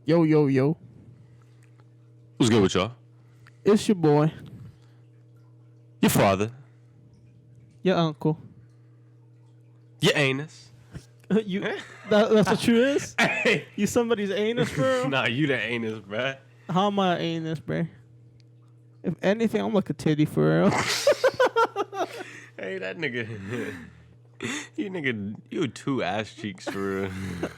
Yo, yo, yo. What's good with y'all? It's your boy, Your father. your uncle. Your anus. That's what you is? Hey. You somebody's anus, bro? Nah, you the anus, bruh. How am I anus, bro? If anything, I'm like a titty for real. Hey, that nigga. You two ass cheeks for real.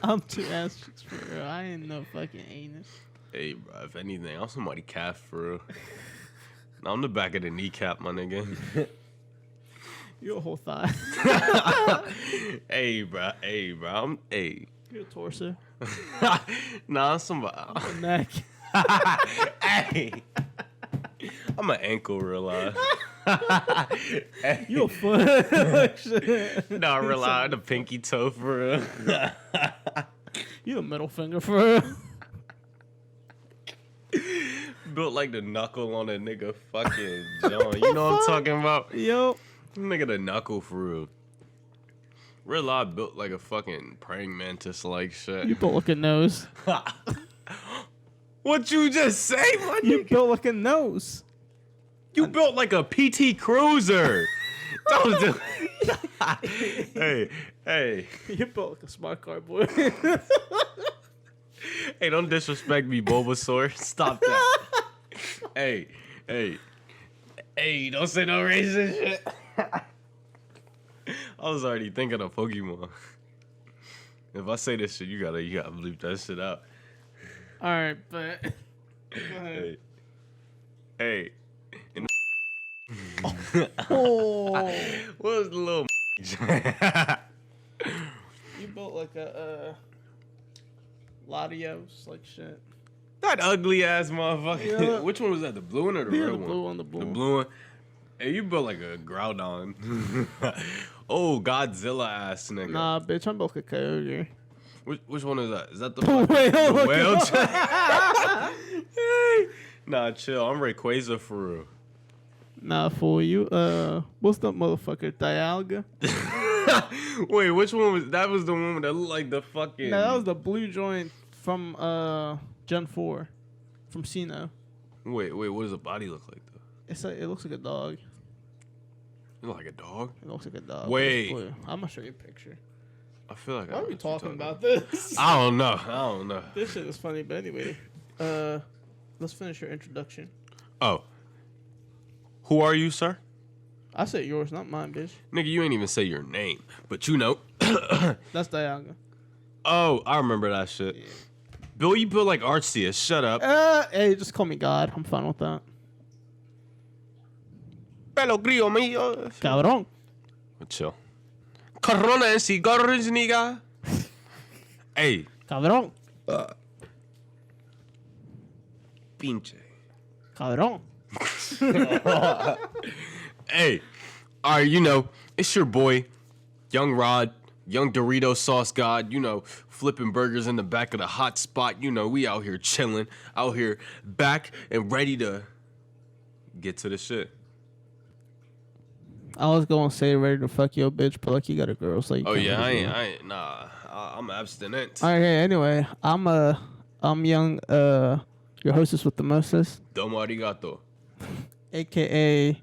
I'm two ass cheeks for real. I ain't no fucking anus. Hey, bro, if anything, I'm somebody calf for real. Nah, I'm the back of the kneecap, my nigga. You a whole thigh. Hey, bro. Hey. You a torso. Nah, I'm somebody. A neck. Hey. I'm an ankle, real life. Hey. You a foot. Shit. Nah, real life. The pinky toe for real. You a middle finger for real. Built like the knuckle on a nigga fucking John. You know what I'm talking about? Yo. Nigga the knuckle for real. Real life built like a fucking praying mantis like shit. You built like a nose. What you just say, my You nigga? built like a nose. You built like a PT Cruiser. Don't do Hey. You built like a smart car, boy. Hey, don't disrespect me, Bulbasaur. Stop that. Hey, don't say no racist shit. I was already thinking of Pokemon. If I say this shit, you gotta bleep that shit out. All right, but go ahead. Hey. Oh, What was the little you built like a Latios, like shit. that ugly ass motherfucker? Yeah. Which one was that? The blue one or the Yeah, red the one? blue one, the blue The one. blue one. Hey, you built like a Groudon. Oh, Godzilla ass nigga. Nah, bitch, I'm built like a coyote. Which one is that? Is that the Wait, the hold on. whale? Hey. Nah, chill. I'm Rayquaza for real. Nah, fool, you, what's that motherfucker, Dialga? Wait, which one was that? Was the one that looked like the fucking? No, that was the blue joint from, Gen 4, from Sino. Wait, what does the body look like though? It's like, it looks like a dog. You look like a dog? It looks like a dog. but Wait. it's blue. I'm gonna show you a picture. I feel like. Why I are know we what you're talking about. about this? I don't know. This shit is funny, but anyway, let's finish your introduction. Oh. Who are you, sir? I said yours, not mine, bitch. Nigga, you ain't even say your name, but you know. That's Dialga. Oh, I remember that shit. Yeah. Bill, you built like Arceus. Shut up. Hey, just call me God. I'm fine with that. Pelo grillo mío. Cabrón. Chill. Corona and cigarros, nigga. Hey. Cabrón. Pinche. Cabrón. Hey. All right, you know, it's your boy, Young Rod, Young Dorito Sauce God, you know, flipping burgers in the back of the hot spot. You know, we out here chilling, out here back and ready to get to the shit. I was gonna say ready to fuck your bitch, but like you got a girl, so you Oh can't yeah, really do it. I ain't, nah, I'm abstinent. All right, anyway, I'm young, your hostess with the mostest, Domo arigato. aka,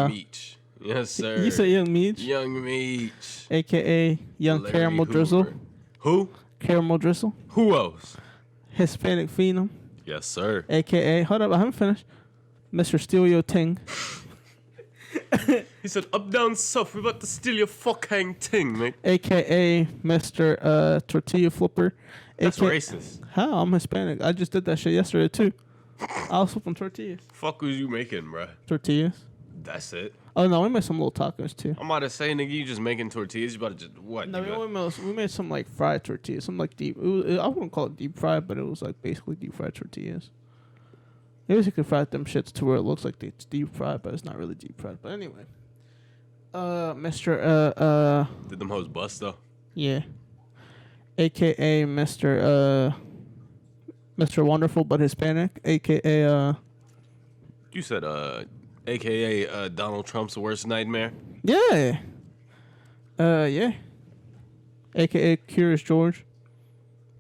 Meech. Yes, sir. you say Young Meech, Young Meech. aka Young Larry Caramel Hoover. Drizzle, Who? Caramel Drizzle, Who else? Hispanic Phenom, Yes, sir. aka, hold up, I haven't finished, Mr. Steal Your Ting, He said, up, down, south, we're about to steal your fucking ting, mate. aka Mr. Tortilla Flipper. That's AKA racist. How? I'm Hispanic. I just did that shit yesterday too. I was flipping tortillas. Fuck was you making, bruh? Tortillas. That's it. Oh no, we made some little tacos too. I'm about to say, nigga, you just making tortillas. You about to just, what? No, nigga? we made some like fried tortillas. Some like deep. I wouldn't call it deep fried, but it was like basically deep fried tortillas. Maybe you could fry them shits to where it looks like it's deep fried, but it's not really deep fried. But anyway, Mr. Did them hoes bust, though? Yeah, AKA Mr. Wonderful but Hispanic, AKA You said, AKA Donald Trump's worst nightmare. yeah, AKA Curious George.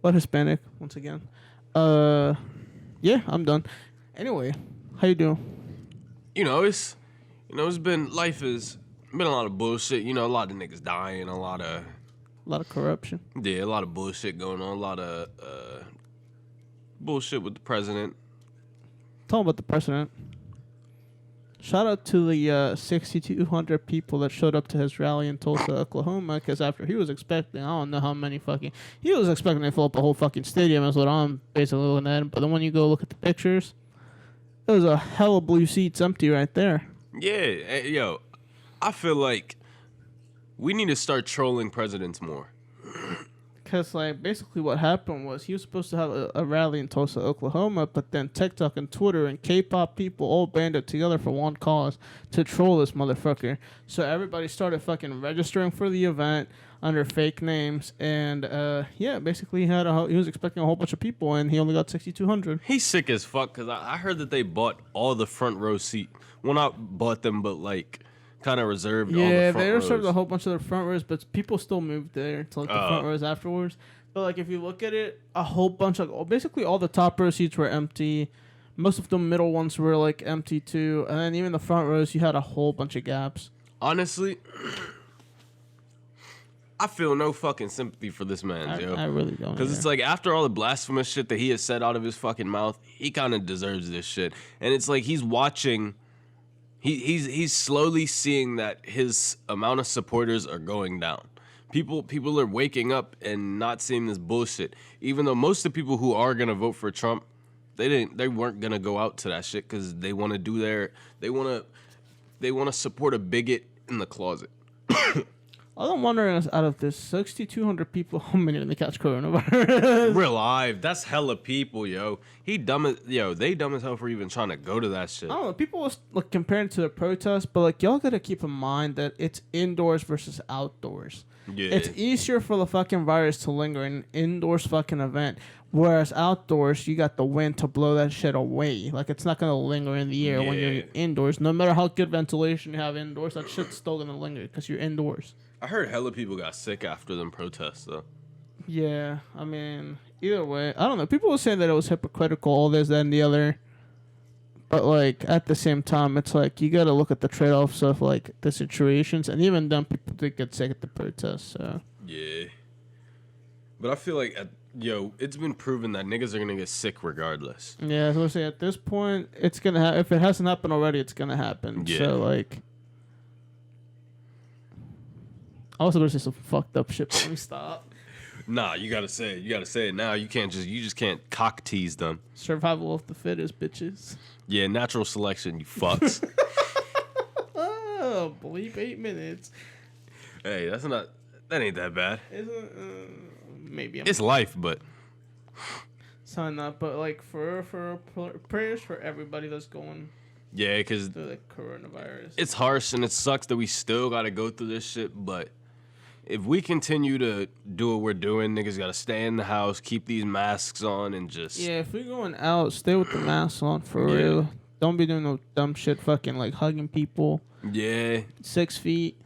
but Hispanic once again. Yeah, I'm done. Anyway, how you doing? It's been life has been a lot of bullshit. A lot of niggas dying, A lot of corruption. a lot of bullshit going on, a lot of bullshit with the president. Talking about the president. Shout out to the 6,200 people that showed up to his rally in Tulsa, Oklahoma, because after he was expecting, I don't know how many he was expecting to fill up the whole fucking stadium, is what I'm basically looking at. But then when you go look at the pictures, it was a hell of blue seats empty right there. Yeah, I feel like we need to start trolling presidents more. Because, basically what happened was he was supposed to have a rally in Tulsa, Oklahoma, but then TikTok and Twitter and K-pop people all banded together for one cause to troll this motherfucker. So everybody started fucking registering for the event under fake names, and, basically he was expecting a whole bunch of people, and he only got 6,200. He's sick as fuck, because I heard that they bought all the front row seat. Well, not bought them, but, kind of reserved all the front rows. Yeah, they reserved a whole bunch of the front rows, but people still moved there to the front rows afterwards. But if you look at it, a whole bunch of basically all the top row seats were empty. Most of the middle ones were empty too, and then even the front rows, you had a whole bunch of gaps. Honestly, I feel no fucking sympathy for this man, Joe. I really don't. Because it's after all the blasphemous shit that he has said out of his fucking mouth, he kind of deserves this shit. And it's he's watching. He's slowly seeing that his amount of supporters are going down. People are waking up and not seeing this bullshit. Even though most of the people who are gonna vote for Trump, they weren't gonna go out to that shit because they want to they want to support a bigot in the closet. All I'm wondering is, out of this 6,200 people, how many did they catch coronavirus? Real live, that's hella people, yo. They dumb as hell for even trying to go to that shit. I don't know. People was comparing to the protests, but y'all gotta keep in mind that it's indoors versus outdoors. Yeah. It's easier for the fucking virus to linger in an indoors fucking event, whereas outdoors you got the wind to blow that shit away. It's not gonna linger in the air when you're indoors. No matter how good ventilation you have indoors, that shit's still gonna linger because you're indoors. I heard hella people got sick after them protests, though. Yeah, I mean, either way, I don't know. People were saying that it was hypocritical, all this, that, and the other. But, at the same time, it's you got to look at the trade-offs of, the situations. And even then, people did get sick at the protests, so. Yeah. But I feel it's been proven that niggas are going to get sick regardless. Yeah, I was going to say, at this point, it's going to happen. If it hasn't happened already, it's going to happen. Yeah. So, I was going to say some fucked up shit, but let me stop. Nah, you gotta say it. You gotta say it now. You just can't cock tease them. Survival of the fittest, bitches. Yeah, natural selection, you fucks. Oh, bleep 8 minutes. Hey, that ain't that bad. Maybe. It's life, but. Sign up, but for prayers for everybody that's going. Yeah, because through the coronavirus. It's harsh and it sucks that we still gotta go through this shit, but. If we continue to do what we're doing, niggas gotta stay in the house, keep these masks on, and just... Yeah, if we're going out, stay with the masks on, for real. Don't be doing no dumb shit, fucking, hugging people. Yeah. 6 feet.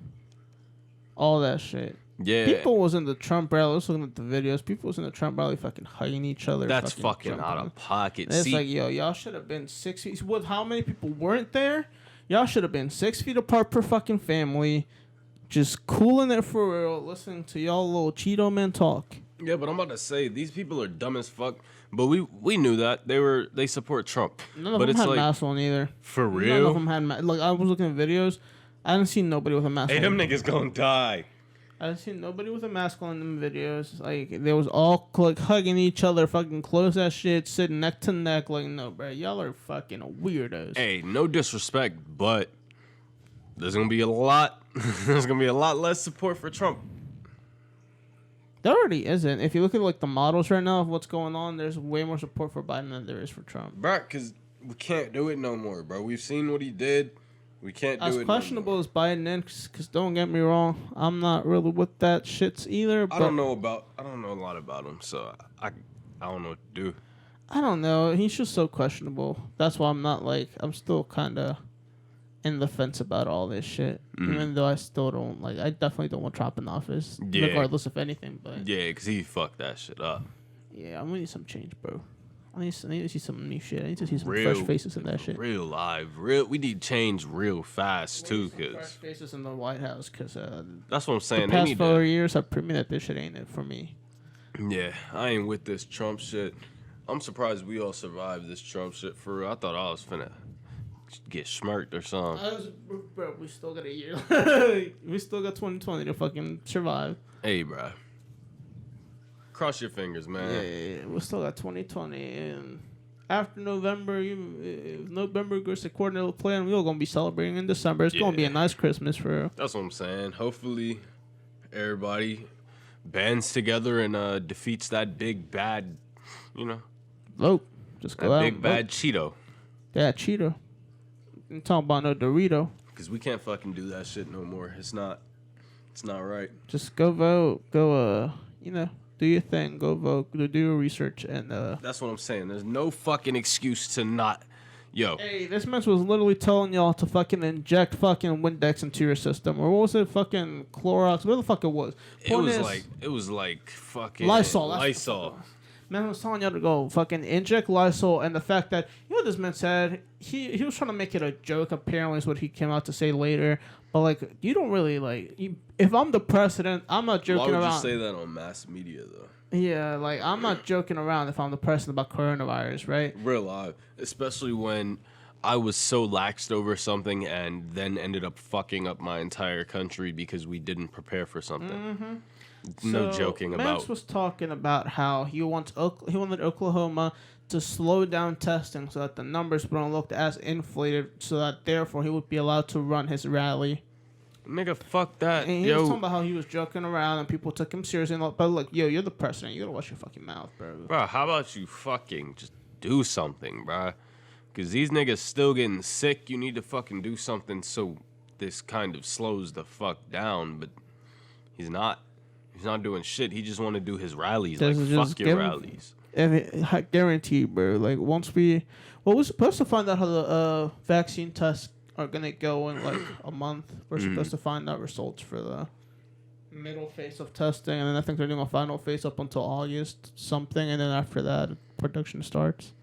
All that shit. Yeah. People was in the Trump rally, I was looking at the videos, people was in the Trump rally fucking hugging each other. That's fucking out of pocket. And it's y'all should have been 6 feet. With how many people weren't there, y'all should have been 6 feet apart per fucking family. Just cooling it for real, listening to y'all little Cheeto men talk. Yeah, but I'm about to say, these people are dumb as fuck. But we knew that. They support Trump. None of them had masks on either. For real? None of them had masks. I was looking at videos. I didn't see nobody with a mask on. Hey, them niggas gonna die. I didn't see nobody with a mask on in them videos. They was all hugging each other, fucking close that shit, sitting neck to neck. No, bro, y'all are fucking weirdos. Hey, no disrespect, but there's gonna be a lot. There's gonna be a lot less support for Trump. There already isn't. If you look at the models right now of what's going on, there's way more support for Biden than there is for Trump. Bro, because we can't do it no more, bro. We've seen what he did. We can't do it. As questionable as Biden is, because don't get me wrong, I'm not really with that shits either. But I don't know a lot about him, so I don't know what to do. I don't know. He's just so questionable. That's why I'm not I'm still kind of in the fence about all this shit. Even though I still don't I definitely don't want Trump in office, regardless of anything. But yeah, because he fucked that shit up. Yeah, I'm gonna need some change, bro. I need to see some new shit. I need to see some Real, fresh faces in that shit. Real live. We need change real fast, too, Fresh because... faces in the White House, because That's what I'm saying. the They past need 4 to... years have proven that this shit ain't it for me. Yeah, I ain't with this Trump shit. I'm surprised we all survived this Trump shit for real. I thought I was finna get smirked or something. Bro, we still got a year. We still got 2020 to fucking survive. Hey, bro. Cross your fingers, man. Yeah, we still got 2020, and after November, if November goes according to the plan, we're all gonna be celebrating in December. It's gonna be a nice Christmas for real. That's what I'm saying. Hopefully, everybody bands together and defeats that big bad, Vote. Just go that out. big and bad vote. Cheeto. Yeah, Cheeto. I'm talking about no Dorito. Because we can't fucking do that shit no more. It's not right. Just go vote. Go, do your thing. Go vote. Do your research and That's what I'm saying. There's no fucking excuse to not. Yo. Hey, this man was literally telling y'all to fucking inject fucking Windex into your system, or what was it? Fucking Clorox. What the fuck it was? It was like fucking Lysol. Man was telling y'all to go fucking inject Lysol, and the fact that what this man said, he was trying to make it a joke. Apparently, is what he came out to say later. But like, you don't really if I'm the president, I'm not joking around. Why would you say that on mass media though? Yeah, like I'm not joking around if I'm the president about coronavirus, right? Real live, especially when I was so laxed over something and then ended up fucking up my entire country because we didn't prepare for something. Mm-hmm. No joking about. Max was talking about how he wanted Oklahoma to slow down testing so that the numbers wouldn't look as inflated, so that therefore he would be allowed to run his rally. Nigga, fuck that. And he was talking about how he was joking around and people took him seriously. But look, you're the president. You gotta watch your fucking mouth, bro. Bro, how about you fucking just do something, bro? Because these niggas still getting sick. You need to fucking do something so this kind of slows the fuck down. But he's not. He's not doing shit. He just want to do his rallies. Like, fuck your rallies. I guarantee, bro. Like, we're supposed to find out how the vaccine tests are gonna go in like a month. We're supposed to find out results for the middle phase of testing, and then I think they're doing a final phase up until August something, and then after that, production starts.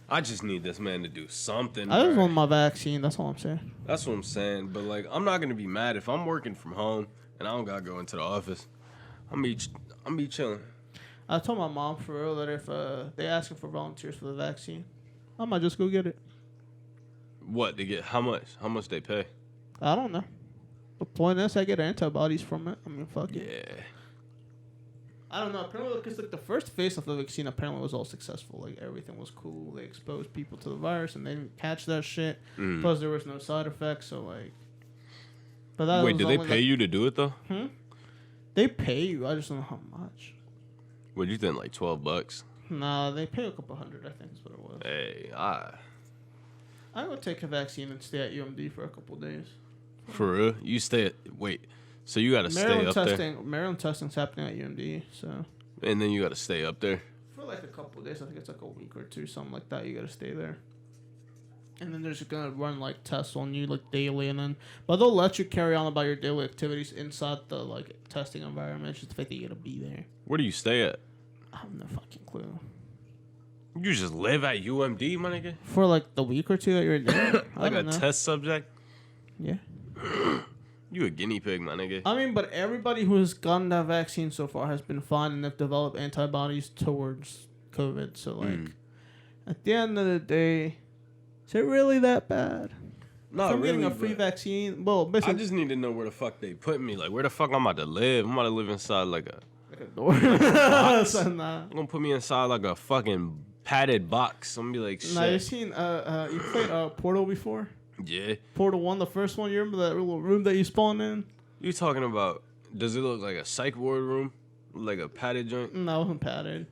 I just need this man to do something. I just want my vaccine. That's all I'm saying. That's what I'm saying. But like, I'm not gonna be mad if I'm working from home and I don't gotta go into the office. I'm be chilling. I told my mom for real that if they asking for volunteers for the vaccine, I might just go get it. What they get? How much? How much they pay? I don't know. The point is, I get antibodies from it. I mean, fuck it. Yeah. I don't know. Apparently, because like the first phase of the vaccine apparently was all successful. Like everything was cool. They exposed people to the virus and they didn't catch that shit. Plus, there was no side effects. So like, but that wait, do they pay you to do it though? They pay you. I just don't know how much. What do you think? Like $12? Nah, they pay a couple hundred. I think is what it was. Hey, I would take a vaccine and stay at UMD for a couple days. For real? You stay at so you gotta stay up there. Maryland testing's happening at UMD, so. And then you gotta stay up there. For like a couple of days, I think it's like a week or two, something like that. You gotta stay there. And then they're just gonna run like tests on you like daily, but they'll let you carry on about your daily activities inside the like testing environment. It's just the fact that you gotta be there. Where do you stay at? I have no fucking clue. You just live at UMD, my nigga? For like the week or two that you're there, like a test subject? Yeah. You a guinea pig, my nigga. I mean, but everybody who has gotten that vaccine so far has been fine and they've developed antibodies towards COVID. So, like, at the end of the day, is it really that bad? Not I'm really. getting a free vaccine. Well, basically, I just need to know where the fuck they put me. Like, where the fuck I'm about to live? I'm about to live inside like a door. Box. Nah. I'm gonna put me inside like a fucking padded box. I'm gonna be like, shit. Nah, you seen you played Portal before? Yeah. Portal 1, the first one. You remember that little room that you spawned in? You talking about? Does it look like a psych ward room, like a padded joint? No, it wasn't padded.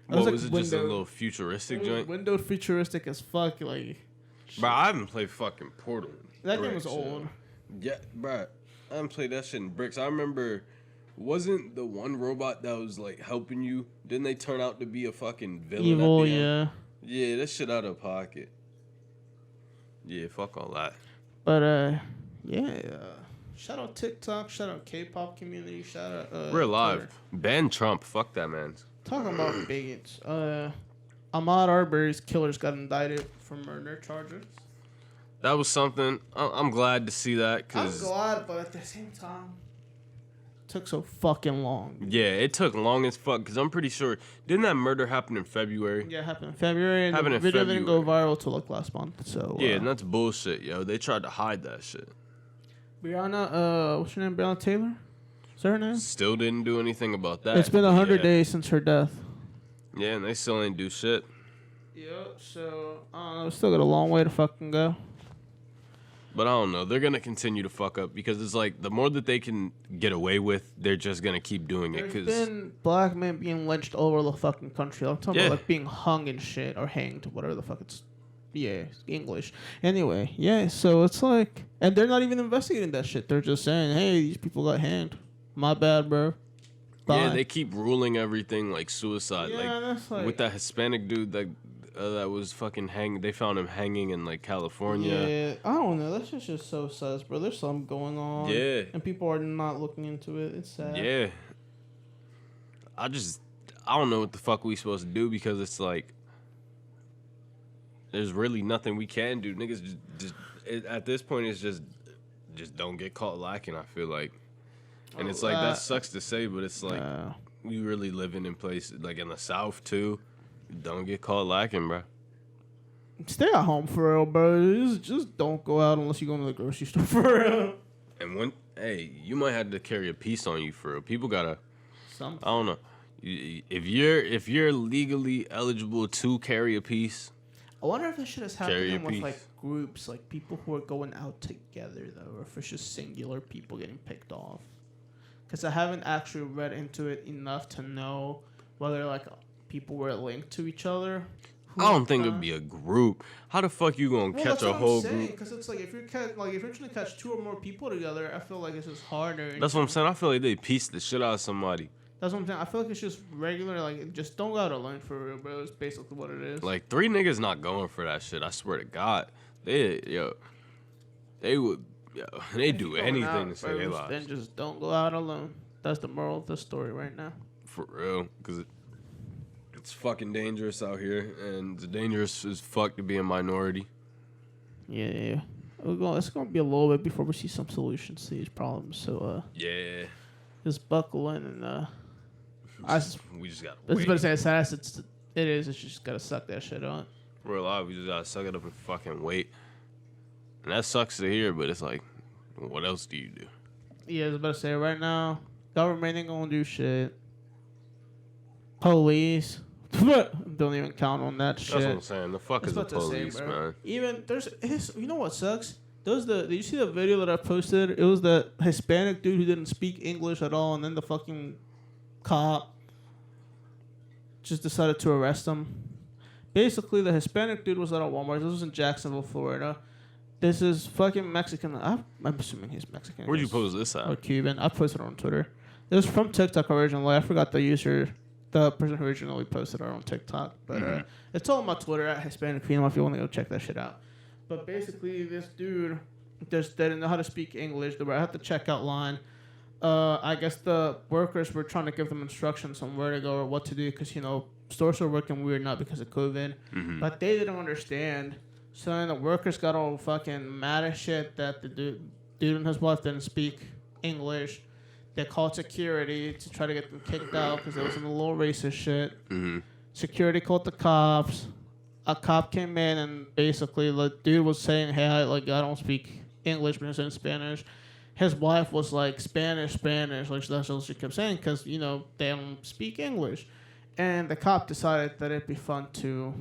Was it just a little futuristic joint? Windowed futuristic as fuck, like. Bro, I haven't played fucking Portal. That game was old. Yeah, bro, I haven't played that shit in bricks. I remember, wasn't the one robot that was like helping you? Didn't they turn out to be a fucking villain? Evil, at the yeah. end? Yeah, that shit out of pocket. Yeah, fuck all that. But yeah. Shout out TikTok. Shout out K-pop community. Shout out. We're live. Ban Trump. Fuck that man. Talking about bigots. Ahmaud Arbery's killers got indicted for murder charges. That was something. I'm glad to see that. I'm Cause glad, but at the same time, it took so fucking long. yeah, it took long as fuck. Cause I'm pretty sure didn't that murder happen in February? Yeah, it happened in February, and Happened the in video didn't go February. viral till like last month. So Yeah, and that's bullshit, yo. They tried to hide that shit. Breonna, what's her name? Breonna Taylor? Is that her name? Still didn't do anything about that. It's been 100 Yeah. days since her death. Yeah, and they still ain't do shit. Yep. So I don't know. We still got a long way to fucking go. But I don't know. They're gonna continue to fuck up because it's like the more that they can get away with, they're just gonna keep doing it. There's Cause been black men being lynched all over the fucking country. I'm talking Yeah. about like being hung and shit or hanged, whatever the fuck it's. Yeah, it's English. Anyway, yeah. So it's like, and they're not even investigating that shit. They're just saying, "Hey, these people got hanged. My bad, bro." Bye. yeah, they keep ruling everything like suicide. Yeah, like that's like with that Hispanic dude that was fucking hanging. They found him hanging in like California. Yeah, I don't know. That's just so sus, bro. There's something going on. Yeah. And people are not looking into it. It's sad. Yeah. I don't know what the fuck we supposed to do because it's like there's really nothing we can do. Niggas at this point it's just don't get caught lacking, I feel like. And it's like that sucks to say, but it's like we really living in places like in the South too. Don't get caught lacking, bro. Stay at home for real, bro. Just don't go out unless you go to the grocery store for real. And you might have to carry a piece on you for real. People gotta, Something. I don't know. If you're legally eligible to carry a piece, I wonder if this shit is Carry a happening with piece. like groups, like people who are going out together though, or if it's just singular people getting picked off. Because I haven't actually read into it enough to know whether like people were linked to each other. I don't think it'd be a group. How the fuck you gonna catch a whole group? Because it's like if you're if you're trying to catch two or more people together, I feel like it's just harder. That's what I'm saying. I feel like they pieced the shit out of somebody. That's what I'm saying. I feel like it's just regular, like just don't go out alone for real, bro. It's basically what it is. Like 3 niggas not going for that shit. I swear to God, they would they do anything to save their lives. Then just don't go out alone. That's the moral of the story right now. For real, because it's fucking dangerous out here, and it's dangerous as fuck to be a minority. Yeah. It's gonna be a little bit before we see some solutions to these problems. So Yeah, just buckle in and we just gotta I was wait. about to say it's ass. It is. It's just gotta suck that shit on. Real life, we just gotta suck it up and fucking wait. And that sucks to hear, but it's like, what else do you do? Yeah, I was about to say right now, government ain't gonna do shit. Police, don't even count on that shit. That's what I'm saying. The fuck is the police, man? Even you know what sucks? Did you see the video that I posted? It was the Hispanic dude who didn't speak English at all, and then the fucking cop just decided to arrest him. Basically, the Hispanic dude was at a Walmart. This was in Jacksonville, Florida. This is fucking Mexican. I'm assuming he's Mexican. Where'd you post this Or at? Cuban. I posted it on Twitter. It was from TikTok originally. I forgot the person who originally posted it on TikTok. But it's all on my Twitter at Hispanic Female if you want to go check that shit out. But basically, this dude just didn't know how to speak English. They were at the checkout line. I guess the workers were trying to give them instructions on where to go or what to do because, stores are working weird now because of COVID. But they didn't understand. So then the workers got all fucking mad as shit that the dude and his wife didn't speak English. They called security to try to get them kicked out because it was in a little racist shit. Security called the cops. A cop came in and basically the dude was saying, "Hey, I don't speak English," but he was in Spanish. His wife was like, "Spanish," like that's all she kept saying because they don't speak English. And the cop decided that it'd be fun to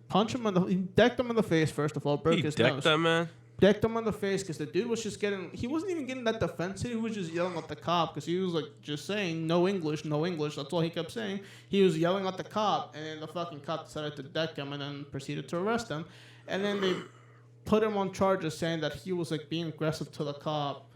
punch him he decked him in the face first of all, broke his nose. He decked that man? Decked him in the face because the dude was just he wasn't even getting that defensive. He was just yelling at the cop because he was like just saying no English. That's all he kept saying. He was yelling at the cop, and then the fucking cop decided to deck him and then proceeded to arrest him. And then they put him on charges saying that he was like being aggressive to the cop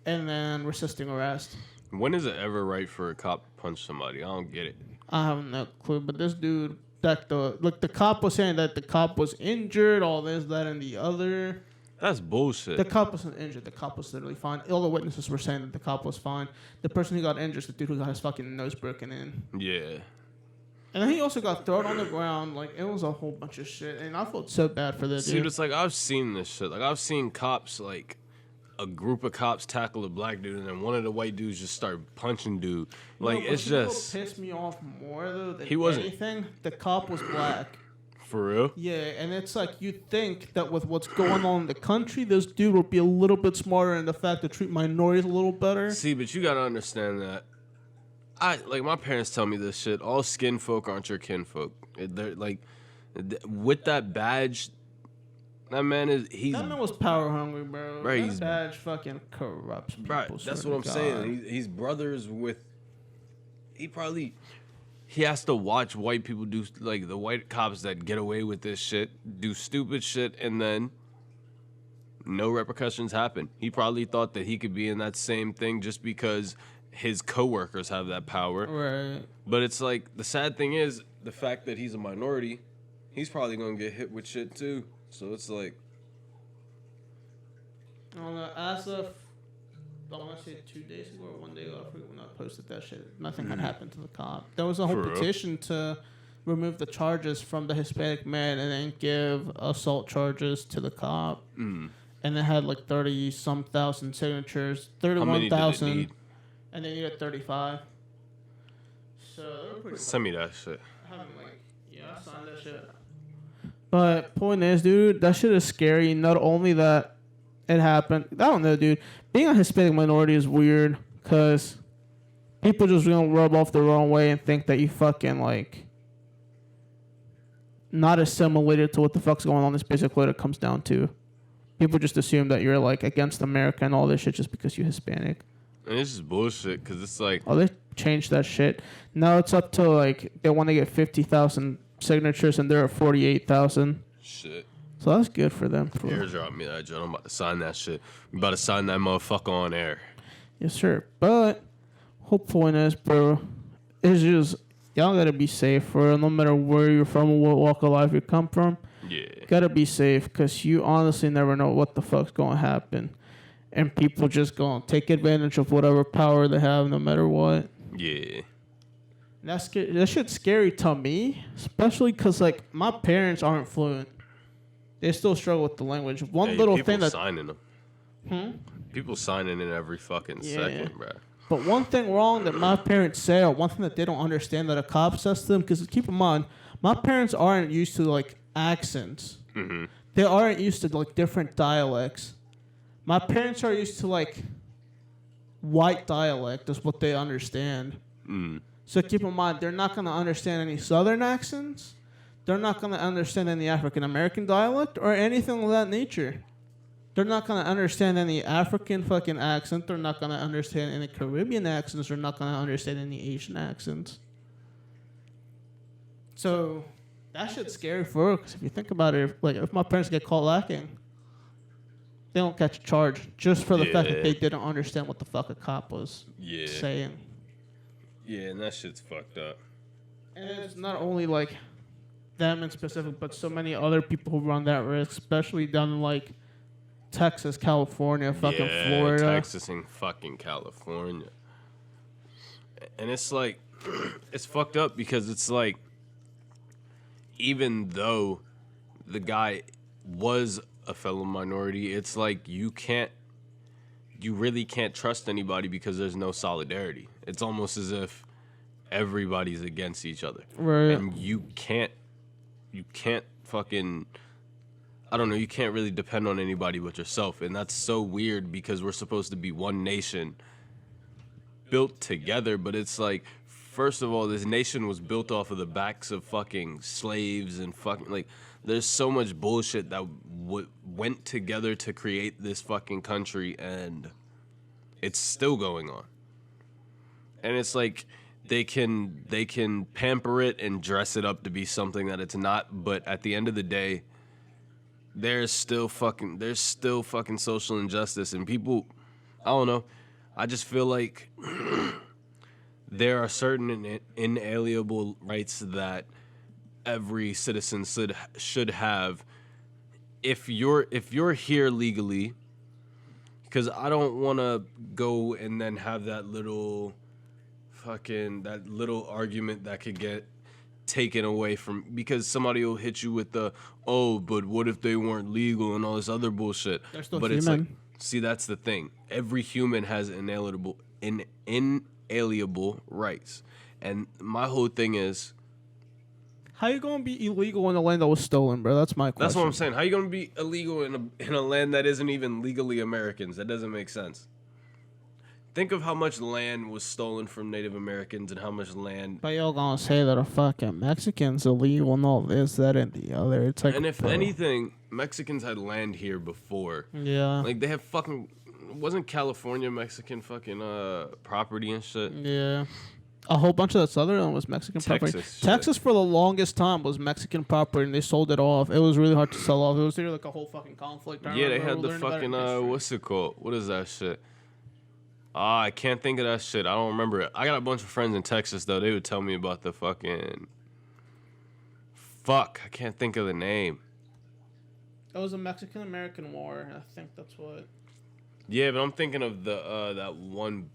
and then resisting arrest. When is it ever right for a cop to punch somebody? I don't get it. I have no clue, but this dude decked the cop was saying that the cop was injured, all this, that, and the other. That's bullshit. The cop wasn't injured. The cop was literally fine. All the witnesses were saying that the cop was fine. The person who got injured is the dude who got his fucking nose broken in. Yeah. And then he also got thrown on the ground. Like, it was a whole bunch of shit. And I felt so bad for that See, dude. it's like I've seen this shit. Like I've seen cops, like a group of cops tackle a black dude, and then one of the white dudes just start punching dude. Like No, it's just what pissed me off more though than He wasn't- anything. The cop was black. for real. Yeah, and it's like you'd think that with what's going on in the country, this dude would be a little bit smarter in the fact to treat minorities a little better. See, but you gotta understand that. Like my parents tell me this shit. All skin folk aren't your kinfolk. They're like, with that badge, that man was power hungry, bro. Right, That badge fucking corrupts people. right. That's what I'm saying. He's brothers with. He has to watch white people do, like the white cops that get away with this shit, do stupid shit, and then no repercussions happen. He probably thought that he could be in that same thing just because his coworkers have that power. Right. But it's like, the sad thing is, the fact that he's a minority, he's probably gonna get hit with shit too. So it's like, I don't know. As of, I want to say 2 days ago or 1 day ago, I forget when I posted that shit. Nothing had happened to the cop. There was a whole For real? petition to remove the charges from the Hispanic man and then give assault charges to the cop. And it had like 30-some thousand signatures. how many did it 31,000. need? And they needed 35. So they were pretty. Send me that shit. I signed that shit. But point is, dude, that shit is scary. Not only that it happened, I don't know, dude. Being a Hispanic minority is weird because people just gonna rub off the wrong way and think that you fucking like not assimilated to what the fuck's going on. Is basically what it comes down to. People just assume that you're like against America and all this shit just because you're Hispanic. And it's just bullshit, because it's like, Oh, they changed that shit. Now it's up to like they want to get 50,000 signatures and they're at 48,000. shit. So that's good for them. Airdrop me that, John. I'm about to sign that shit. We about to sign that motherfucker on air. Yes, sir. But whole point is, bro, it's just y'all gotta be safe, for no matter where you're from or what walk of life you come from. Yeah. Gotta be safe, because you honestly never know what the fuck's gonna happen. And people just gonna take advantage of whatever power they have no matter what. Yeah. That shit's scary to me, especially because like my parents aren't fluent. They still struggle with the language. One little thing that signing them. People signing in every fucking Yeah. second, bro. But one thing wrong that my parents say, or one thing that they don't understand that a cop says to them, because keep in mind, my parents aren't used to like accents. They aren't used to like different dialects. My parents are used to like white dialect is what they understand. So keep in mind, they're not going to understand any Southern accents. They're not going to understand any African American dialect or anything of that nature. They're not going to understand any African fucking accent. They're not going to understand any Caribbean accents. They're not going to understand any Asian accents. So that shit's scary for her, because if you think about it, if my parents get caught lacking, they don't catch a charge just for the fact that they didn't understand what the fuck a cop was saying. Yeah, and that shit's fucked up. And it's not only like them in specific, but so many other people who run that risk, especially down in like Texas, California, fucking Florida. Texas and fucking California. And it's like, it's fucked up because it's like, even though the guy was a fellow minority, it's like you really can't trust anybody because there's no solidarity. It's almost as if everybody's against each other. Right. And you can't fucking, I don't know, you can't really depend on anybody but yourself. And that's so weird because we're supposed to be one nation built together, but it's like, first of all, this nation was built off of the backs of fucking slaves and fucking, like, there's so much bullshit that went together to create this fucking country, and it's still going on. And it's like, they can pamper it and dress it up to be something that it's not, but at the end of the day, there's still fucking social injustice, and people, I don't know, I just feel like there are certain inalienable rights that every citizen should have if you're here legally, because I don't want to go and then have that little argument that could get taken away from because somebody will hit you with the but what if they weren't legal and all this other bullshit. They're still but human. It's like, see, that's the thing. Every human has inalienable rights, and my whole thing is, how you gonna be illegal in a land that was stolen, bro? That's my question. that's what I'm saying. How you gonna be illegal in a land that isn't even legally Americans? That doesn't make sense. Think of how much land was stolen from Native Americans and how much land. But y'all gonna say that a fucking Mexicans illegal and all this, that, and the other. It's like, and if anything, Mexicans had land here before. Yeah. Like they have fucking. Wasn't California Mexican fucking property and shit? Yeah. A whole bunch of that southern was Mexican property. Texas, Texas for the longest time was Mexican property, and they sold it off. It was really hard to sell off. It was there like a whole fucking conflict. Yeah, they had the fucking what's it called? What is that shit? I can't think of that shit. I don't remember it. I got a bunch of friends in Texas though. They would tell me about the fucking. Fuck, I can't think of the name. It was a Mexican-American War. I think that's what. Yeah, but I'm thinking of the that one.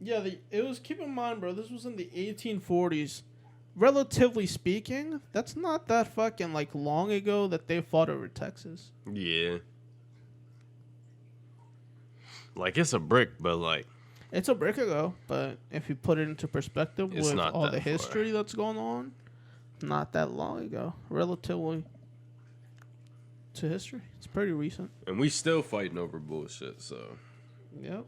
Yeah, it was. Keep in mind, bro. This was in the 1840s. Relatively speaking, that's not that fucking like long ago that they fought over Texas. Yeah. Like it's a brick, but like. It's a brick ago, but if you put it into perspective with all the history that's going on, not that long ago, relatively to history, it's pretty recent. And we still fighting over bullshit, so. Yep.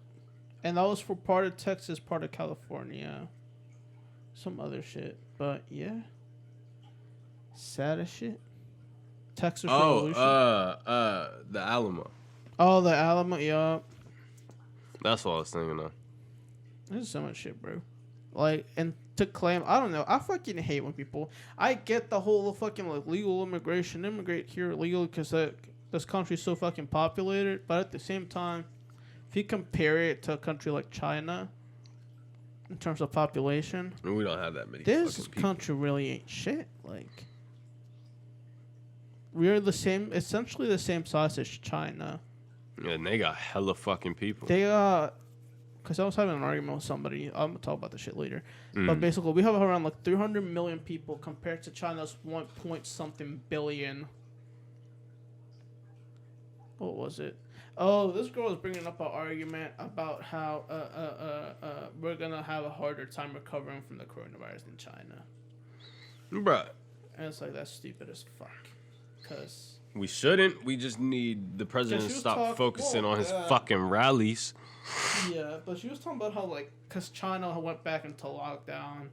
And that was for part of Texas, part of California, some other shit. But yeah, sad as shit. Texas Revolution. The Alamo. Oh, the Alamo. Yup. That's what I was thinking of. There's so much shit, bro. Like, and to claim, I don't know. I fucking hate when people. I get the whole fucking like legal immigration, immigrate here legally because this country's so fucking populated. But at the same time, if you compare it to a country like China, in terms of population, we don't have that many. This country really ain't shit. Like, we're essentially the same size as China. Yeah, and they got hella fucking people. They because I was having an argument with somebody. I'm gonna talk about this shit later. But basically, we have around like 300 million people compared to China's 1 point something billion. What was it? Oh, this girl was bringing up an argument about how we're gonna have a harder time recovering from the coronavirus than China. Bruh. And it's like, that's stupid as fuck. Cause we shouldn't. We just need the president to stop focusing on his fucking rallies. Yeah, but she was talking about how, like, because China went back into lockdown,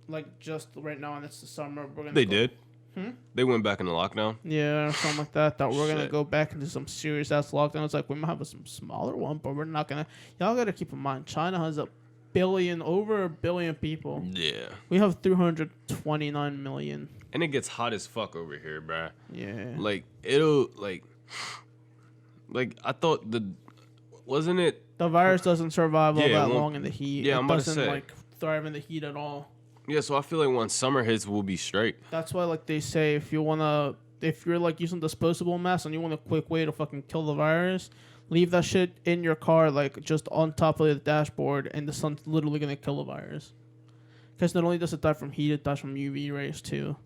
like, just right now, and it's the summer. They did? They went back into lockdown? Yeah, or something like that. That we're going to go back into some serious-ass lockdown. It's like, we might have some smaller one, but we're not going to. Y'all got to keep in mind, China has over a billion people. Yeah. We have 329 million. And it gets hot as fuck over here, bruh. Yeah. Like, it'll, like, I thought wasn't it? The virus doesn't survive all that long in the heat. Yeah, it I'm about to doesn't, say. like, thrive in the heat at all. Yeah, so I feel like once summer hits, we'll be straight. That's why, like, they say if you're, like, using disposable masks and you want a quick way to fucking kill the virus, leave that shit in your car, like, just on top of the dashboard, and the sun's literally going to kill the virus. Because not only does it die from heat, it dies from UV rays, too.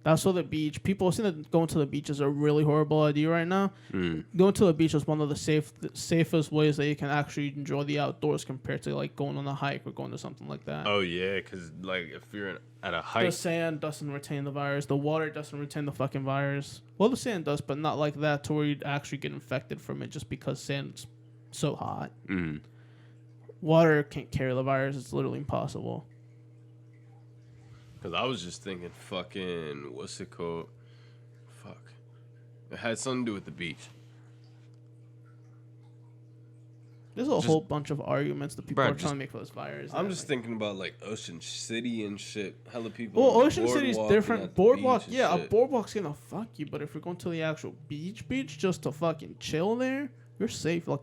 That's why the beach. People think that going to the beach is a really horrible idea right now. Going to the beach is one of the safest ways that you can actually enjoy the outdoors compared to like going on a hike or going to something like that. Oh yeah, because like if you're at a hike, the sand doesn't retain the virus. The water doesn't retain the fucking virus. Well, the sand does, but not like that to where you'd actually get infected from it just because sand's so hot. Water can't carry the virus. It's literally impossible. Because I was just thinking fucking, what's it called? Fuck. It had something to do with the beach. There's a whole bunch of arguments that people are trying to make for this virus. I'm just thinking about like Ocean City and shit. Hella people. Well, Ocean City's different. Boardwalk, yeah, a boardwalk's gonna fuck you. But if you're going to the actual beach just to fucking chill there, you're safe. Like,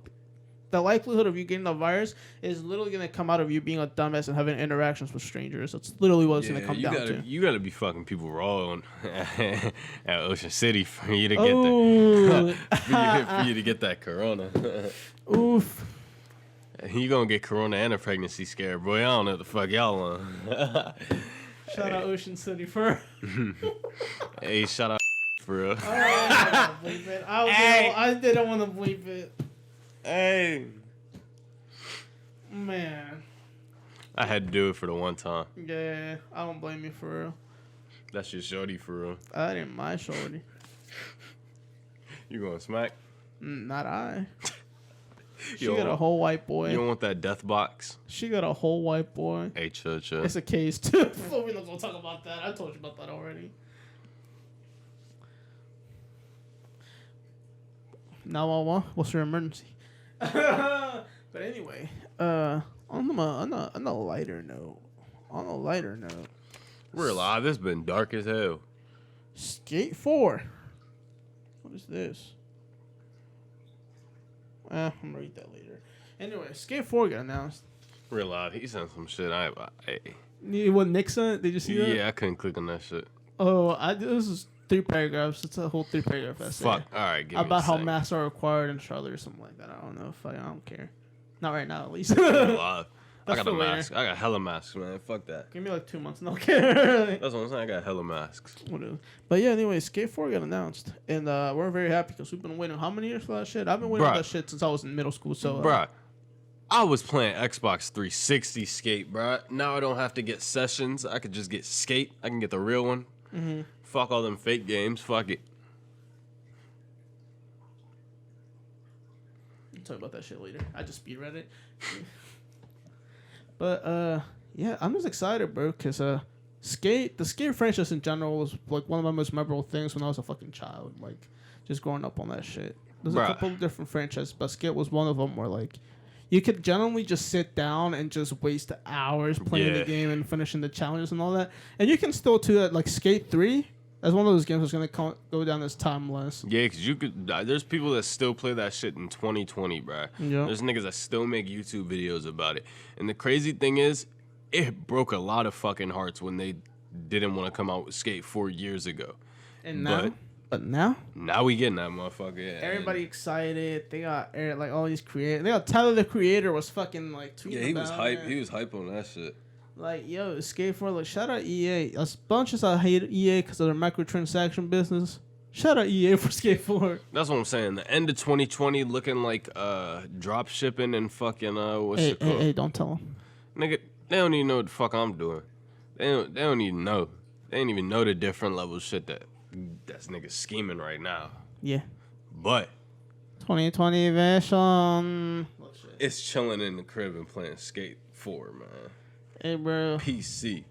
the likelihood of you getting the virus is literally going to come out of you being a dumbass and having interactions with strangers. That's literally what it's going to come down to. You got to be fucking people raw at Ocean City for you to get for you to get that corona. Oof. You going to get corona and a pregnancy scare, boy. I don't know what the fuck y'all want. Shout out Ocean City for. Hey, shout out for real. I didn't bleep it. I didn't want to bleep it. Hey. Man. I had to do it for the one time. Yeah, I don't blame you for real. That's your shorty for real. I didn't mind shorty. You going to smack? Not I. She Yo, got a whole white boy. You don't want that death box? She got a whole white boy. Hey, chill. It's a case too. We're not gonna talk about that. I told you about that already. Now, what's your emergency? But anyway, on a lighter note. We're live. This been dark as hell. Skate 4. What is this? I'm gonna read that later. Anyway, Skate 4 got announced. Real live. He sent some shit. What Nick sent? Did you see that? Yeah, I couldn't click on that shit. Oh, this is 3 paragraphs. It's a whole 3-paragraph essay. Fuck. All right, give me about a how sec. masks are required in Charlotte or something like that. I don't know if I don't care. Not right now, at least. Real live. I That's got a for later. mask. I got hella masks, man. Fuck that. Give me like 2 months and I'll care. That's what I'm saying. I got hella masks. Whatever. But yeah, anyway, Skate 4 got announced. And we're very happy because we've been waiting how many years for that shit? I've been waiting for that shit since I was in middle school. So, Bruh, I was playing Xbox 360 Skate, bruh. Now I don't have to get Sessions. I could just get Skate. I can get the real one. Mm-hmm. Fuck all them fake games. Fuck it. I'll talk about that shit later. I just speed read it. But yeah, I'm just excited, bro, because the skate franchise in general was like one of my most memorable things when I was a fucking child, like just growing up on that shit. There's a couple of different franchises, but skate was one of them where like you could generally just sit down and just waste hours playing the game and finishing the challenges and all that, and you can still do that. Like Skate 3, that's one of those games that's gonna go down as timeless. Yeah, because you could. There's people that still play that shit in 2020, bruh. Yep. There's niggas that still make YouTube videos about it. And the crazy thing is, it broke a lot of fucking hearts when they didn't want to come out with Skate 4 years ago. And now, now we getting that motherfucker. Yeah, everybody excited. They got like all these creators. They got Tyler the Creator was fucking like tweeting. Yeah, he was about hype. it. He was hype on that shit. Like, yo, Skate 4, like, shout out EA. As much as I hate EA because of their microtransaction business, shout out EA for Skate 4. That's what I'm saying. The end of 2020 looking like drop shipping and fucking what's it called? Hey, don't tell them. Nigga, they don't even know what the fuck I'm doing. They don't even know. They ain't even know the different level of shit that's niggas scheming right now. Yeah. But 2020 version. it's chilling in the crib and playing Skate 4, man. Hey, bro. PC.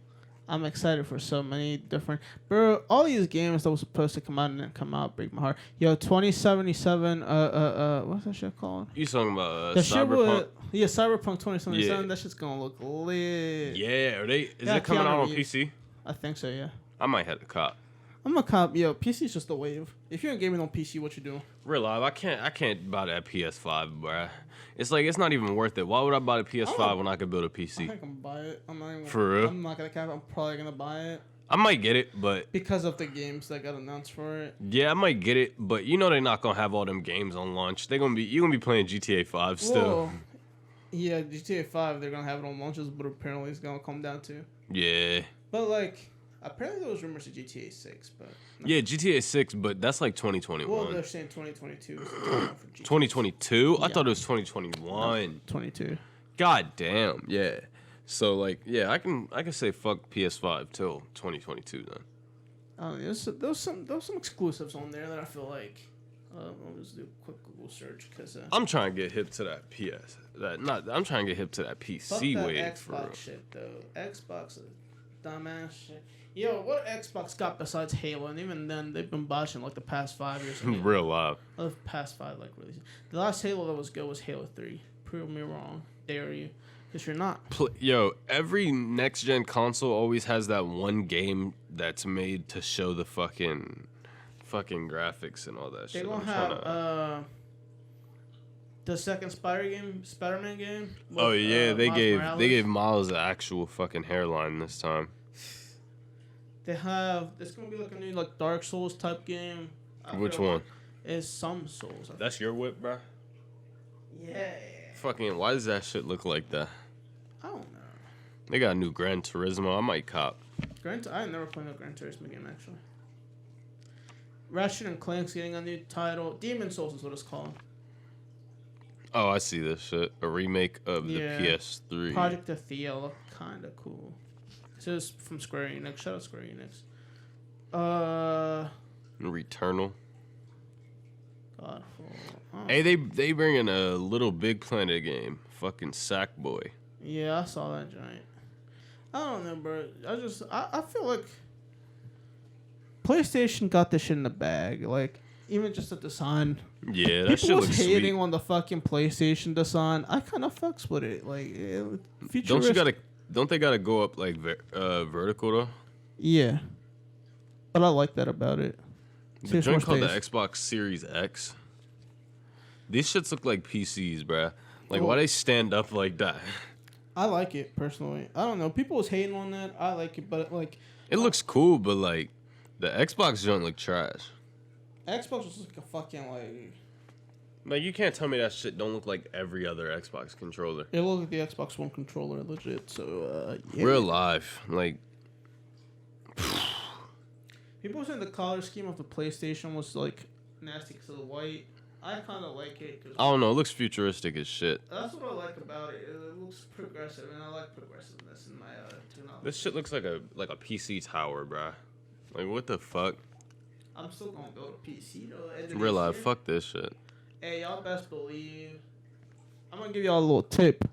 I'm excited for so many different... Bro, all these games that were supposed to come out and didn't come out break my heart. Yo, 2077, what's that shit called? You talking about that Cyberpunk? Yeah, Cyberpunk 2077. Yeah. That shit's gonna look lit. Yeah, is it coming out on PC? I think so, yeah. I might have to cop. I'm a cop. Yo, PC's just a wave. If you're gaming on PC, what you doing? Real live, I can't buy that PS5, bruh. It's like it's not even worth it. Why would I buy the PS5 when I could build a PC? I think I'm gonna buy it. I'm not even, For real? I'm not gonna cap. I'm probably gonna buy it I might get it, but because of the games that got announced for it. yeah, I might get it, but you know they're not gonna have all them games on launch. You're gonna be playing GTA 5 still. Whoa. Yeah, GTA 5. They're gonna have it on launches, but apparently it's gonna come down to. Yeah. But like, apparently there was rumors of GTA 6, but. No. Yeah, GTA 6, but that's like 2021. Well, they're saying 2022 is the timeline for GTA 2022? I Yeah. thought it was 2021. No, 22. God damn, yeah. So like, yeah, I can say fuck PS5 till 2022 then. There's some exclusives on there that I feel like. I'll just do a quick Google search because. I'm trying to get hip to that I'm trying to get hip to that PC fuck that wave for real. Xbox shit though. Xbox is dumbass shit. Yo, what Xbox got besides Halo? And even then, they've been botching like the past 5 years. Real live. The past 5 like releases. The last Halo that was good was Halo 3. Prove me wrong. Dare you? Because you're not. Yo, every next gen console always has that one game that's made to show the fucking graphics and all that shit. They're gonna have the second Spider-Man game. With, oh yeah, they Miles gave Miles an actual fucking hairline this time. They have. It's gonna be like a new like Dark Souls type game. Which one? It's some Souls. That's your whip, bro. Yeah. Fucking, why does that shit look like that? I don't know. They got a new Gran Turismo. I might cop. I never played a Gran Turismo game actually. Ratchet and Clank's getting a new title. Demon Souls is what it's called. Oh, I see this shit. A remake of the PS3. Project Athea looked kind of cool. So it's from Square Enix. Shout out Square Enix. Returnal. Godfall. Oh. Hey, they bring in a Little Big Planet game. Fucking Sackboy. Yeah, I saw that giant. I don't know, bro. I feel like PlayStation got this shit in the bag. Like, even just the design. Yeah, that shit People looks was hating sweet. on the fucking PlayStation design. I kind of fucks with it. Like, Don't they gotta go up like vertical though? Yeah. But I like that about it. The joint called the Xbox Series X. These shits look like PCs, bruh. Like, why they stand up like that? I like it, personally. I don't know. People was hating on that. I like it, but, like... It looks cool, but, like, the Xbox joint look trash. Xbox was like a fucking, like... Like, you can't tell me that shit don't look like every other Xbox controller. It looked like the Xbox One controller, legit, so, yeah. Real life. Like... People saying the color scheme of the PlayStation was, like, nasty because of the white. I kind of like it. Cause I don't know. It looks futuristic as shit. that's what I like about it. It looks progressive, and I like progressiveness in my tune-up. This shit looks like a PC tower, bruh. Like, what the fuck? I'm still going to build a PC, though. Real life. Fuck this shit. Hey, y'all best believe. I'm going to give y'all a little tip.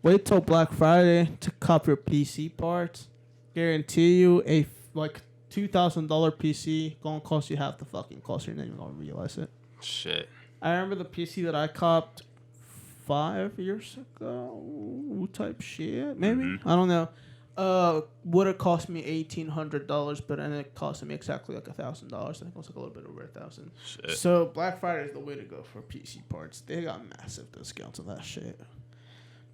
Wait till Black Friday to cop your PC parts. Guarantee you a, like, $2,000 PC gonna cost you half the fucking cost. You're not even gonna realize it. Shit. I remember the PC that I copped 5 years ago, type shit, maybe. Mm-hmm. I don't know. Would have cost me $1,800, but then it cost me exactly like $1,000. I think it was like a little bit over $1,000. Shit. So Black Friday is the way to go for PC parts. They got massive discounts on that shit.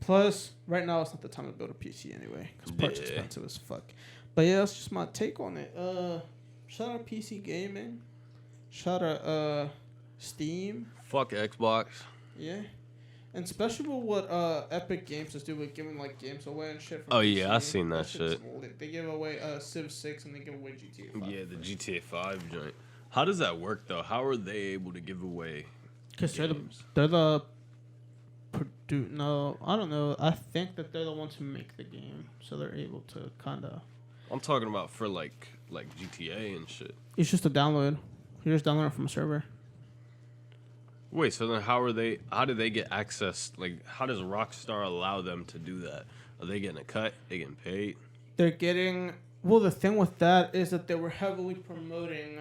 Plus, right now it's not the time to build a PC anyway, because parts are expensive as fuck. But yeah, that's just my take on it. Shout out PC gaming. Shout out Steam. Fuck Xbox. Yeah. And especially with what Epic Games is doing with giving like games away and shit. Oh yeah, I seen that shit. They give away Civ 6 and they give away GTA 5. Yeah, the GTA 5 joint. How does that work though? How are they able to give away? Because they're the no, I don't know. I think that they're the ones who make the game, so they're able to kind of. I'm talking about for like GTA and shit. It's just a download. You just download it from a server. Wait, so then how do they get access? Like, how does Rockstar allow them to do that? Are they getting a cut? They getting paid? They're getting... Well, the thing with that is that they were heavily promoting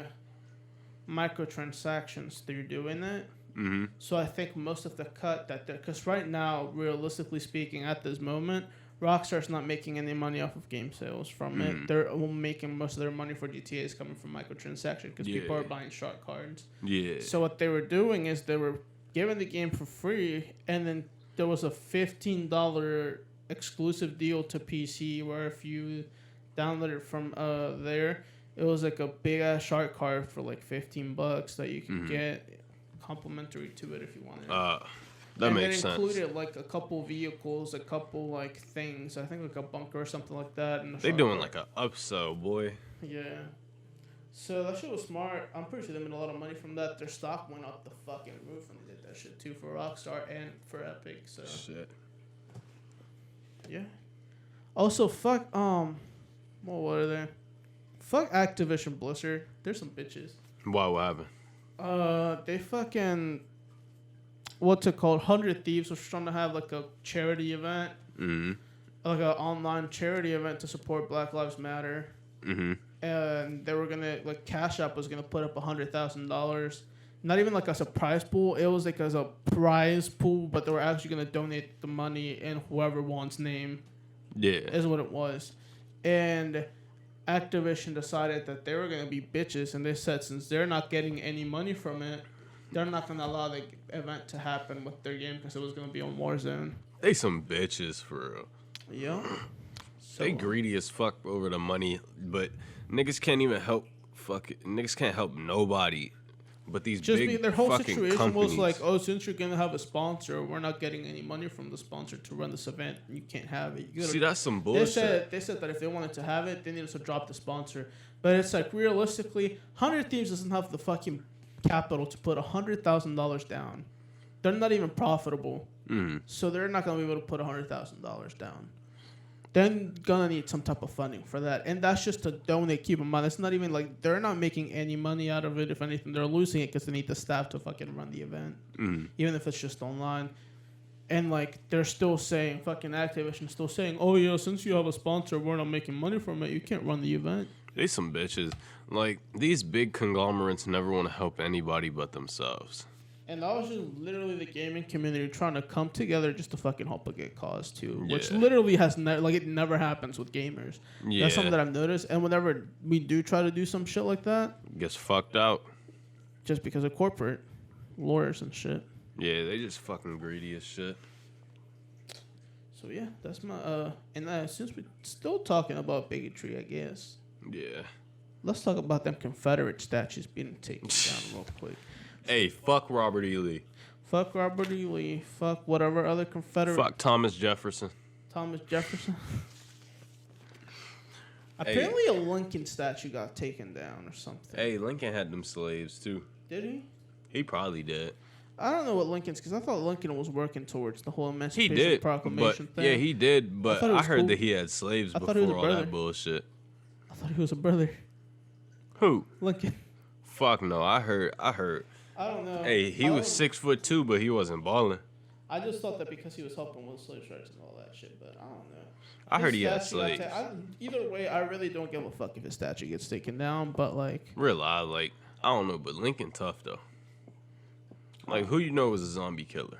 microtransactions through doing that. Mm-hmm. So I think most of the cut that they're... Because right now, realistically speaking, at this moment, Rockstar's not making any money off of game sales from it. They're making most of their money for GTA is coming from microtransactions because people are buying shot cards. Yeah. So what they were doing is they were giving the game for free, and then there was a $15 exclusive deal to PC where if you download it from there, it was like a big ass shark card for like $15 that you can get complimentary to it if you wanted. That makes sense. And it included like a couple vehicles, a couple like things. I think like a bunker or something like that. And they doing like a upsell, boy. Yeah. So that shit was smart. I'm pretty sure they made a lot of money from that. Their stock went up the fucking roof when they did that shit too for Rockstar and for Epic. So shit. Yeah. Also, fuck what were they? Fuck Activision Blizzard. They're some bitches. Why? What happened? They fucking. What's it called? 100 Thieves was trying to have like a charity event. Mm-hmm. Like an online charity event to support Black Lives Matter. Mm-hmm. And they were gonna like Cash App was gonna put up $100,000. Not even like as a prize pool. It was like as a prize pool, but they were actually gonna donate the money in whoever wants name. Yeah, is what it was. And Activision decided that they were gonna be bitches, and they said since they're not getting any money from it, they're not gonna allow the event to happen with their game because it was gonna be on Warzone. They some bitches for real. Yeah. So, they greedy as fuck over the money, but niggas can't even help. Niggas can't help nobody But these Just big their whole fucking situation companies, was like, oh, since you're gonna have a sponsor, we're not getting any money from the sponsor to run this event. You can't have it. You gotta, see, that's some bullshit. they said that if they wanted to have it, they needed to drop the sponsor. But it's like realistically, 100 Thieves doesn't have the fucking capital to put $100,000 down. They're not even profitable, so they're not gonna be able to put $100,000 down. They're gonna need some type of funding for that, and that's just to donate. Keep in mind, it's not even like they're not making any money out of it. If anything, they're losing it because they need the staff to fucking run the event, even if it's just online. And like they're still saying, fucking Activision still saying, oh yeah, since you have a sponsor, we're not making money from it. You can't run the event. They some bitches. Like these big conglomerates never want to help anybody but themselves. And that was just literally the gaming community trying to come together just to fucking help a good cause too, which literally has it never happens with gamers. Yeah. That's something that I've noticed. And whenever we do try to do some shit like that, gets fucked out. Just because of corporate lawyers and shit. Yeah, they just fucking greedy as shit. So yeah, that's my and since we're still talking about bigotry, I guess. Yeah. Let's talk about them Confederate statues being taken down real quick. Hey, fuck Robert E. Lee. Fuck Robert E. Lee. Fuck whatever other Confederate. Fuck Thomas Jefferson. Thomas Jefferson. Apparently a Lincoln statue got taken down or something. Hey, Lincoln had them slaves too. Did he? He probably did. I don't know what Lincoln's, because I thought Lincoln was working towards the whole Emancipation Proclamation thing. Yeah, he did, but I heard that he had slaves before all that bullshit. I thought he was a brother. Who? Lincoln. Fuck no, I heard. I don't know. Hey, he was 6'2", but he wasn't balling. I just thought that because he was helping with slave strikes and all that shit, but I don't know. I heard he had slaves. Either way, I really don't give a fuck if his statue gets taken down, but like... Real live, like, I don't know, but Lincoln tough, though. Like, who you know was a zombie killer?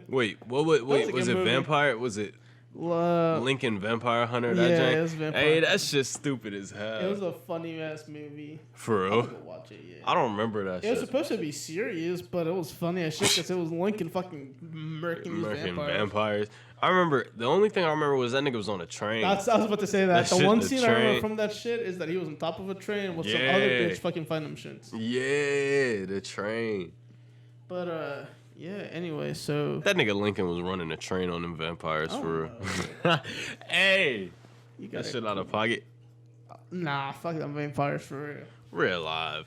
Wait, was it vampire? Was it Lincoln Vampire Hunter? Yeah, it was Vampire. Hey, that shit's stupid as hell. It was a funny ass movie. For real? Watch it, yeah. I don't remember that shit. It was supposed to be serious, but it was funny as shit because it was Lincoln fucking murking vampires. I remember, the only thing I remember was that nigga was on a train. I was about to say that. The one scene I remember from that shit is that he was on top of a train with some other bitch fucking fighting them shits. Yeah, the train. But, yeah, anyway, so... That nigga Lincoln was running a train on them vampires for real. Hey! That shit out of pocket. Nah, fuck them vampires for real. Real live.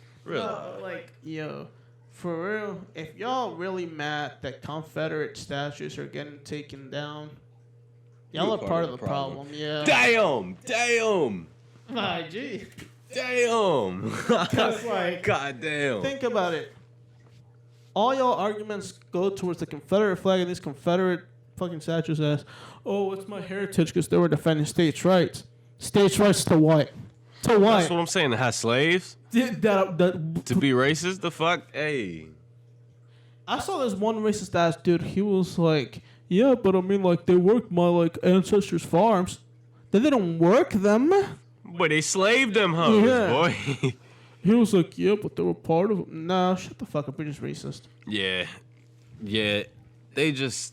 Like, yo, for real, if y'all really mad that Confederate statues are getting taken down, y'all are part of the problem, yeah. Damn! My G. Damn! Because, like... God damn. Think about it. All y'all arguments go towards the Confederate flag and these Confederate fucking statues as, oh, it's my heritage because they were defending states' rights. States' rights to what? To what? That's what I'm saying. To have slaves? To be racist? The fuck? Hey. I saw this one racist ass dude. He was like, yeah, but I mean, like, they worked my, like, ancestors' farms. They didn't work them. But they slaved them hoes, boy. He was like, yeah, but they were part of it. Nah, shut the fuck up. You're just racist. Yeah. They just,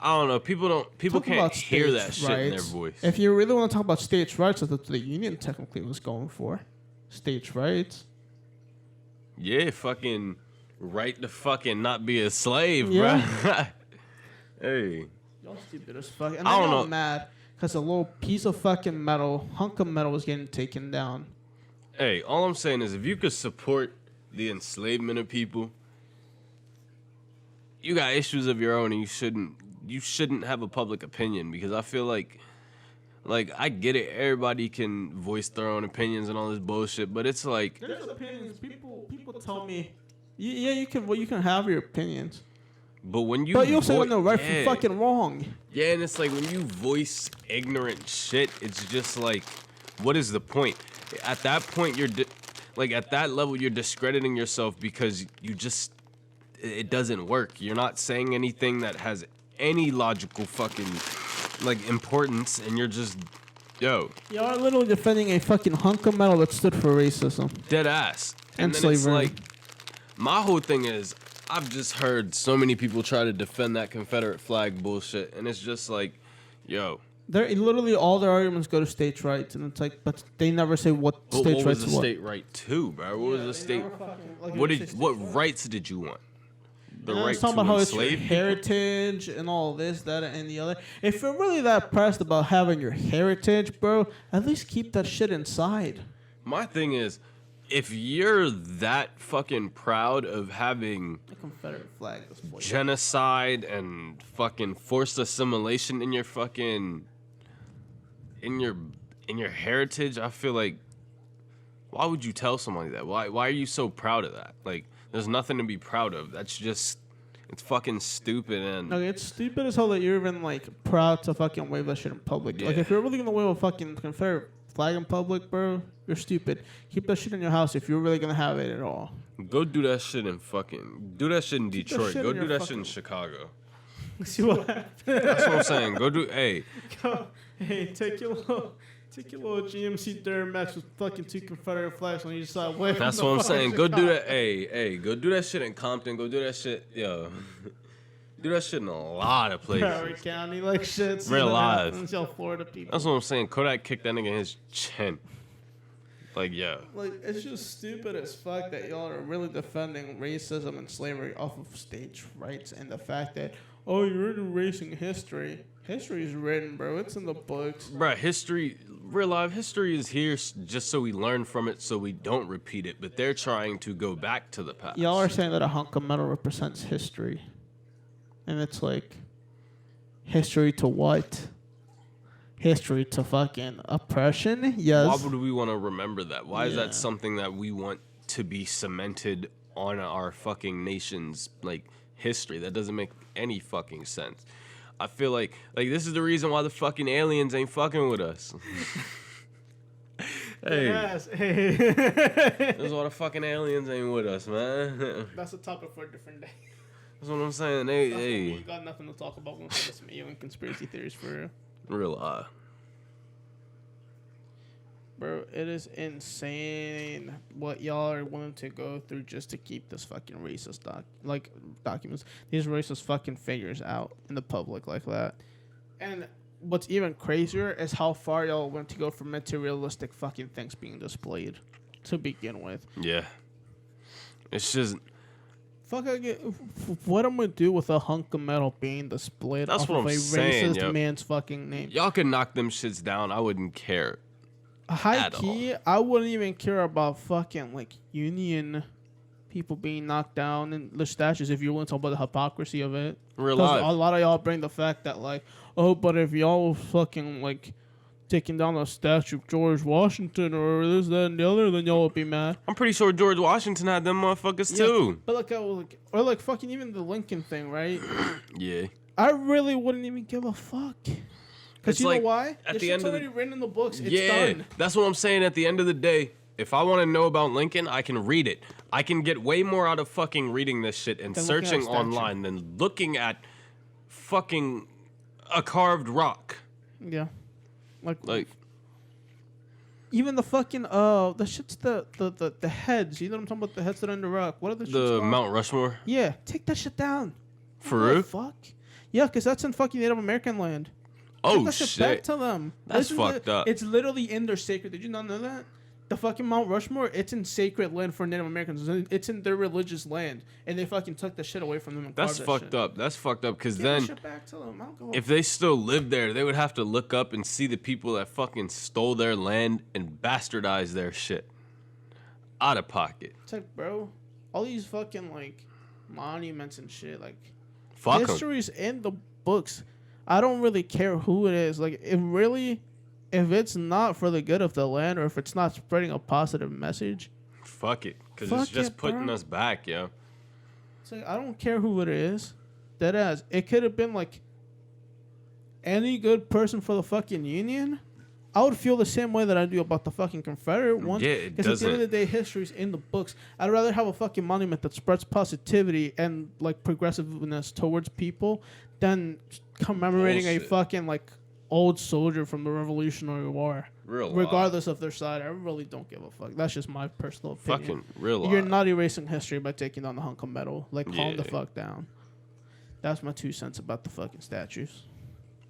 I don't know. People can't hear that shit in their voice. If you really want to talk about states' rights, that's what the Union technically was going for. States' rights. Yeah, fucking right to fucking not be a slave, bruh. Hey. Y'all stupid as fuck. And I don't know. Mad because a little piece of fucking metal, hunk of metal was getting taken down. Hey, all I'm saying is if you could support the enslavement of people, you got issues of your own and you shouldn't have a public opinion, because I feel like I get it, everybody can voice their own opinions and all this bullshit, but it's like there's opinions. People tell me, yeah, you can have your opinions. But when you say no right from fucking wrong. Yeah, and it's like when you voice ignorant shit, it's just like, what is the point? At that point, at that level, you're discrediting yourself because it doesn't work. You're not saying anything that has any logical fucking, like, importance, and you're just, yo. You are literally defending a fucking hunk of metal that stood for racism. Dead ass. And slavery. It's like, my whole thing is, I've just heard so many people try to defend that Confederate flag bullshit, and it's just like, yo, They're literally all their arguments go to states' rights, and it's like, but they never say what But states' what rights was the what. state right to, bro? What was the state? Like, What rights did you want? The and right it's talking to about how it's your enslave people? heritage and all this, that, and the other. If you're really that pressed about having your heritage, bro, at least keep that shit inside. My thing is, if you're that fucking proud of having The Confederate flag is poison. genocide and fucking forced assimilation in your fucking in your heritage, I feel like, why would you tell somebody that? Why are you so proud of that? Like, there's nothing to be proud of. That's just, it's fucking stupid. And Okay, it's stupid as hell that you're even like proud to fucking wave that shit in public. Like, Yeah. if you're really gonna wave a fucking Confederate flag in public, bro, you're stupid. Keep that shit in your house if you're really gonna have it at all. go do that shit in Detroit. shit Go in do your that shit in fucking- Chicago. See what happens? That's what I'm saying. Go do. Hey, Hey, take your little GMC Duramax with fucking 2 Confederate flags on each side. Wave that's the what I'm fucking saying. Go do Chicago. that. Hey, go do that shit in Compton. Go do that shit. Yo, do that shit in a lot of places. Broward County, like shit. See Real what life. happens, y'all Florida people. That's what I'm saying. Kodak kicked that nigga in his chin. Like, yeah. Like, it's just stupid as fuck that y'all are really defending racism and slavery off of states' rights and the fact that, oh, you're erasing history. History is written, bro. It's in the books. Bruh, real life history is here just so we learn from it so we don't repeat it. But they're trying to go back to the past. Y'all are saying that a hunk of metal represents history. And it's like, history to what? History to fucking oppression? Yes. Why would we want to remember that? Why is Yeah. that something that we want to be cemented on our fucking nation's, like, history? That doesn't make any fucking sense. I feel like this is the reason why the fucking aliens ain't fucking with us. Hey, Yes. Hey. this is why the fucking aliens ain't with us, man. That's a topic for a different day. That's what I'm saying. We Hey, got nothing to talk about when it comes to alien conspiracy theories for real. real. Bro, it is insane what y'all are willing to go through just to keep this fucking racist documents, these racist fucking figures out in the public like that. And what's even crazier is how far y'all went to go for materialistic fucking things being displayed to begin with. Yeah. It's just, Fuck, what I'm gonna do with a hunk of metal being displayed That's off what of I'm a saying, racist yo. man's fucking name? y'all can knock them shits down. I wouldn't care. High at key, I wouldn't even care about fucking like Union people being knocked down and the statues if you want to talk about the hypocrisy of it. Real 'Cause life. a lot of y'all bring the fact that like, oh, but if y'all fucking like taking down a statue of George Washington or this, that, and the other, then y'all would be mad. I'm pretty sure George Washington had them motherfuckers too. But or like fucking even the Lincoln thing, right? Yeah. I really wouldn't even give a fuck. Because It's you like, know why? at The the shit's end of the- already written in the books. It's Yeah, done. that's what I'm saying. At the end of the day, if I want to know about Lincoln, I can read it. I can get way more out of fucking reading this shit and Than looking at a searching statue. online than looking at fucking a carved rock. Yeah. Like, Even the fucking the shit's the heads. You know what I'm talking about? The heads that are in the rock. What are the shits the called? Mount Rushmore. Yeah, take that shit down. For What the real? fuck? Yeah, because that's in fucking Native American land. Take Oh that shit back shit. to them. That's Listen fucked to, up. It's literally in their sacred. Did you not know that? The fucking Mount Rushmore, it's in sacred land for Native Americans. It's in their religious land, and they fucking took the shit away from them. And That's carved that fucked shit. up. That's fucked up. Because Give that then, shit back to them. I don't give a if they still lived there, they would have to look up and see the people that fucking stole their land and bastardized their shit. Out of pocket. It's like, bro, all these fucking like monuments and shit, like Fuck 'em. history's in the books. I don't really care who it is. Like, if it's not for the good of the land or if it's not spreading a positive message, Fuck it. Because Fuck it's just it, putting bro. us back, yo. it's like I don't care who it is. That ass. It could have been like any good person for the fucking Union. I would feel the same way that I do about the fucking Confederate ones. Yeah, it Because at the end of doesn't. the day, history's in the books. I'd rather have a fucking monument that spreads positivity and like progressiveness towards people than commemorating a Bullshit. fucking like old soldier from the Revolutionary War. Real Regardless of their side, I really don't give a fuck. That's just my personal opinion. Fucking real You're life. not erasing history by taking down the hunk of metal. Like, calm the Yeah. fuck down. That's my 2 cents about the fucking statues.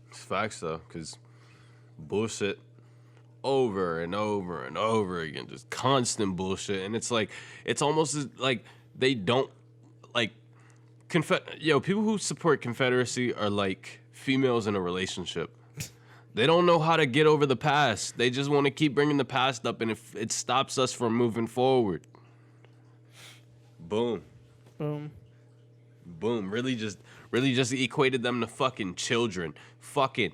It's facts, though. Because bullshit over and over and over again, just constant bullshit. And it's like, it's almost like they don't like people who support Confederacy are like females in a relationship. They don't know how to get over the past. They just want to keep bringing the past up, and if it stops us from moving forward. Boom. Boom. Boom. Really just equated them to fucking children. Fucking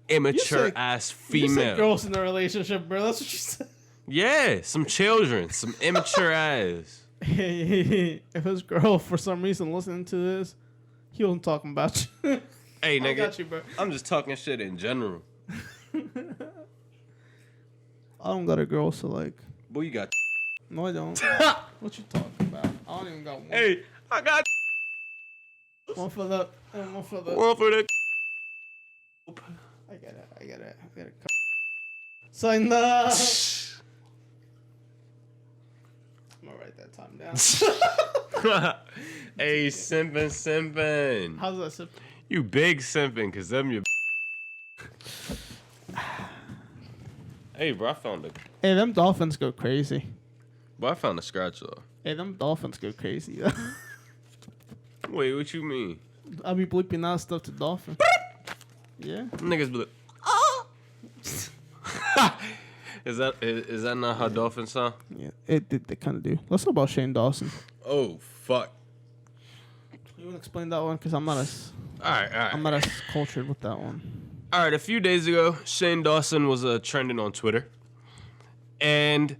immature ass female. You said girls in a relationship, bro. That's what you said. Yeah, some children, some immature ass. If his girl for some reason listening to this, he wasn't talking about you. Hey, nigga, I got you, bro. I'm just talking shit in general. I don't got a girl, so like. Boy, you got. No, I don't. What you talking about? I don't even got one. Hey, I got. One for the. One for the. One for the. I got it. Sign up. I'm gonna write that time down. Hey, simpin'. How's that simpin'? You big simpin', cause them you. Hey, bro, I found a. Hey, them dolphins go crazy. Bro, I found a scratch though. Hey, them dolphins go crazy. Wait, what you mean? I be bleeping out stuff to dolphin. Yeah. Niggas be like, Is that not how dolphins sound? Yeah, they kind of do. Let's talk about Shane Dawson. Oh fuck. You want to explain that one? Because I'm not as Alright. I'm not as cultured with that one. Alright, a few days ago, Shane Dawson was trending on Twitter. And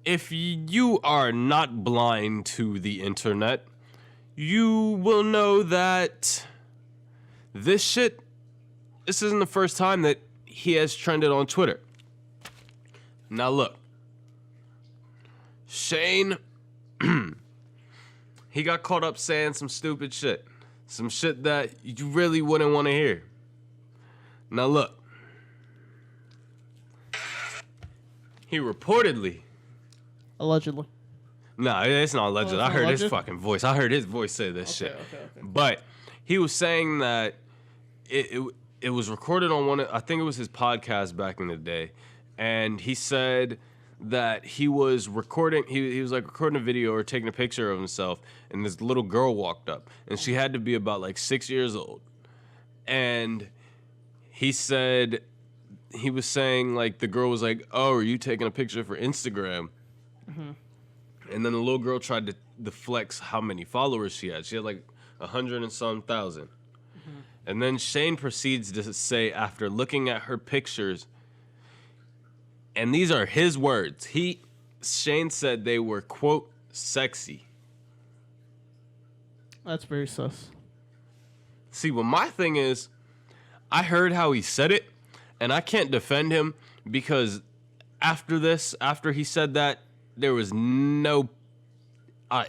if you are not blind to the internet, you will know that this isn't the first time that he has trended on Twitter. Now look, Shane, he got caught up saying some stupid shit. Some shit that you really wouldn't want to hear. Now look, he reportedly... Allegedly. Nah, it's not alleged. I heard alleged? his fucking voice. I heard his voice say this shit. Okay. But he was saying that it was recorded on I think it was his podcast back in the day. And he said that he was recording, he was like recording a video or taking a picture of himself, and this little girl walked up, and she had to be about like 6 years old. And he said, he was saying like, the girl was like, "Oh, are you taking a picture for Instagram?" Mm-hmm. And then the little girl tried to flex how many followers she had. She had like 100 and some thousand. Mm-hmm. And then Shane proceeds to say, after looking at her pictures, and these are his words, Shane said they were, quote, sexy. That's very sus. See, well, my thing is, I heard how he said it, and I can't defend him because after he said that, there was no...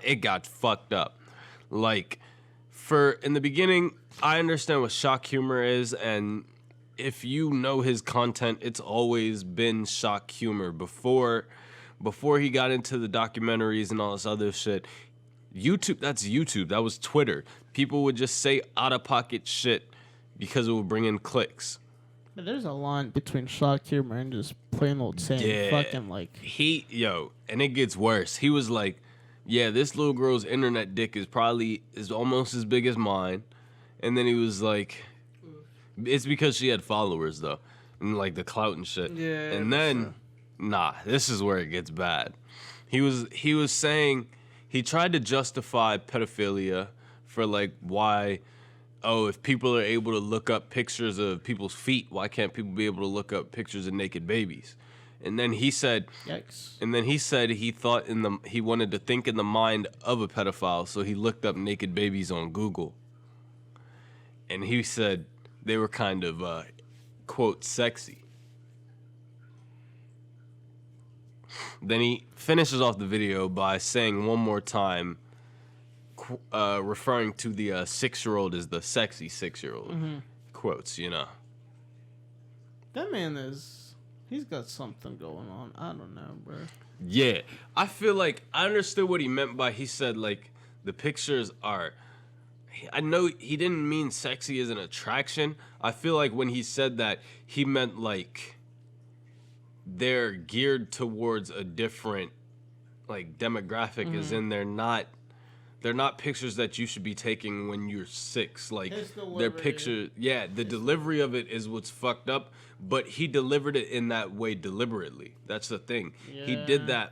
it got fucked up. Like, in the beginning, I understand what shock humor is, and if you know his content, it's always been shock humor. Before he got into the documentaries and all this other shit, that's YouTube. That was Twitter. People would just say out-of-pocket shit because it would bring in clicks. But there's a line between shock humor and just plain old saying fucking like... And it gets worse. He was like, yeah, this little girl's internet dick is almost as big as mine. And then he was like... It's because she had followers, though. And, like, the clout and shit. Yeah. And then, this is where it gets bad. He was saying... He tried to justify pedophilia for, like, why... Oh, if people are able to look up pictures of people's feet, why can't people be able to look up pictures of naked babies? And then he said... Yikes. And then he said he wanted to think in the mind of a pedophile, so he looked up naked babies on Google. And he said... They were kind of, quote, sexy. Then he finishes off the video by saying one more time, referring to the 6-year-old as the sexy 6-year-old. Mm-hmm. Quotes, you know. That man he's got something going on. I don't know, bro. Yeah. I feel like I understood what he meant by he said, like, the pictures are... I know he didn't mean sexy as an attraction. I feel like when he said that, he meant like they're geared towards a different like demographic, as in they're not pictures that you should be taking when you're 6. Like they're pictures, yeah, the delivery of it is what's fucked up, but he delivered it in that way deliberetely. That's the thing. Yeah. He did that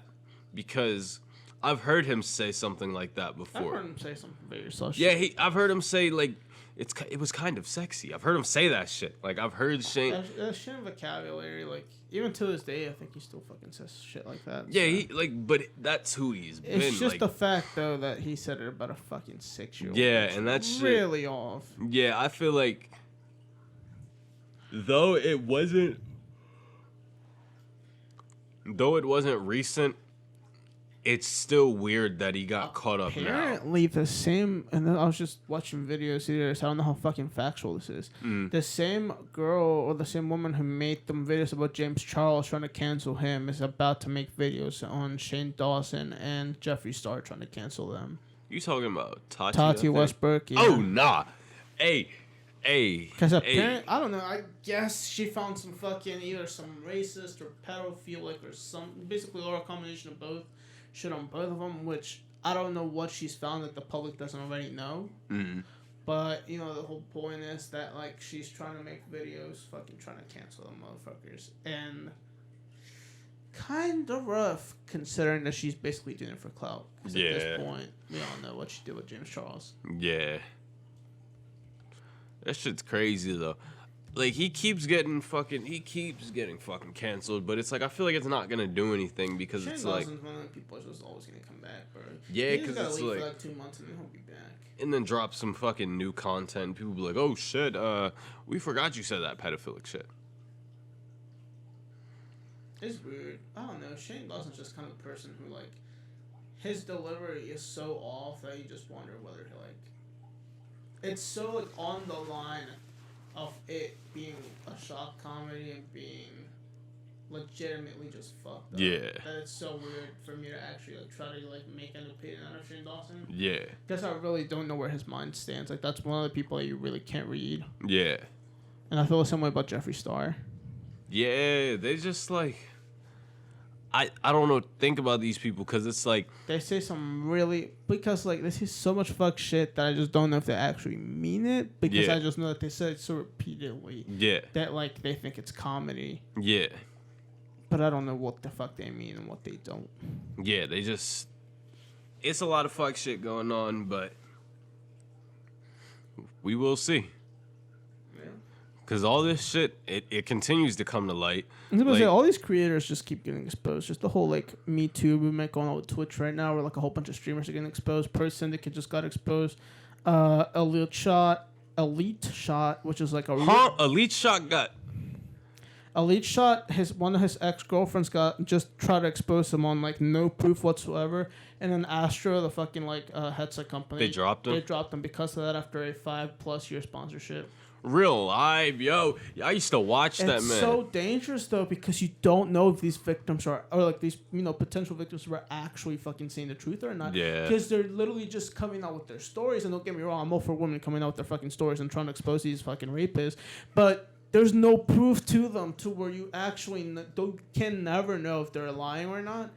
because I've heard him say something like that before. I've heard him say something very social. Yeah, I've heard him say like it was kind of sexy. I've heard him say that shit. Like I've heard Shane. That shit vocabulary, like even to this day, I think he still fucking says shit like that. Yeah, so. He like, but that's who he's been. It's just the fact though that he said it about a fucking 6-year-old. Yeah, and that's really off. Yeah, I feel like though it wasn't recent, it's still weird that he got caught up now. Apparently the same, and then I was just watching videos here, so I don't know how fucking factual this is. The same girl or the same woman who made them videos about James Charles trying to cancel him is about to make videos on Shane Dawson and Jeffree Star trying to cancel them. You talking about Tati? Tati Westbrook, yeah. Oh, nah. Hey. Because apparently, I don't know, I guess she found some fucking either some racist or pedophilic or some, basically or a combination of both. Shit on both of them, which I don't know what she's found that the public doesn't already know. Mm-hmm. But, you know, the whole point is that, like, she's trying to make videos, fucking trying to cancel them motherfuckers. And kind of rough, considering that she's basically doing it for clout. Yeah. At this point, we all know what she did with James Charles. Yeah. That shit's crazy, though. Like, he keeps getting fucking canceled, but it's like, I feel like it's not gonna do anything because Shane it's Dawson's like... one of the people that's just always gonna come back, bro. Yeah, because it's leave like... for like 2 months and then he'll be back. And then drop some fucking new content. People be like, oh shit, we forgot you said that pedophilic shit. It's weird. I don't know. Shane Dawson's just kind of a person who, like, his delivery is so off that you just wonder whether he, like... It's so, like, on the line of it being a shock comedy and being legitimately just fucked up. Yeah. That it's so weird for me to actually like try to like make an opinion out of Shane Dawson. Yeah. Because I really don't know where his mind stands. Like that's one of the people that you really can't read. Yeah. And I feel the same way about Jeffree Star. Yeah, they just like I don't know. Think about these people because it's like they say some really because like they say so much fuck shit that I just don't know if they actually mean it because I just know that they said it so repeatedly. Yeah. That like they think it's comedy. Yeah. But I don't know what the fuck they mean and what they don't. Yeah, they just it's a lot of fuck shit going on, but we will see. Because all this shit, it continues to come to light. I was gonna say, all these creators just keep getting exposed. Just the whole, like, Me Too movement going on with Twitch right now, where, like, a whole bunch of streamers are getting exposed. Purse Syndicate just got exposed. Elite Shot, which is, like, a... Elite Shot, one of his ex-girlfriends just tried to expose him on, like, no proof whatsoever. And then Astro, the fucking, like, headset company... They dropped him because of that after a 5+ year sponsorship. Real live, yo. I used to watch that, man. It's so dangerous, though, because you don't know if these victims are, or like these, you know, potential victims were actually fucking saying the truth or not. Yeah. Because they're literally just coming out with their stories, and don't get me wrong, I'm all for women coming out with their fucking stories and trying to expose these fucking rapists, but there's no proof to them to where you actually can never know if they're lying or not,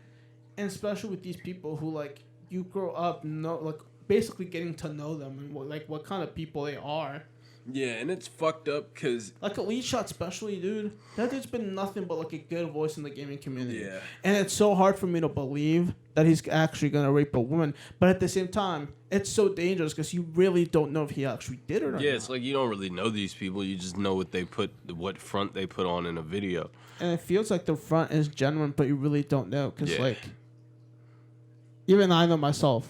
and especially with these people who, like, you grow up, like, basically getting to know them and what kind of people they are. Yeah, and it's fucked up because... Like, Elite Shot especially, dude. That dude's been nothing but, like, a good voice in the gaming community. Yeah. And it's so hard for me to believe that he's actually going to rape a woman. But at the same time, it's so dangerous because you really don't know if he actually did it or not. Yeah, it's like you don't really know these people. You just know what front they put on in a video. And it feels like the front is genuine, but you really don't know. Because, like, even I know myself.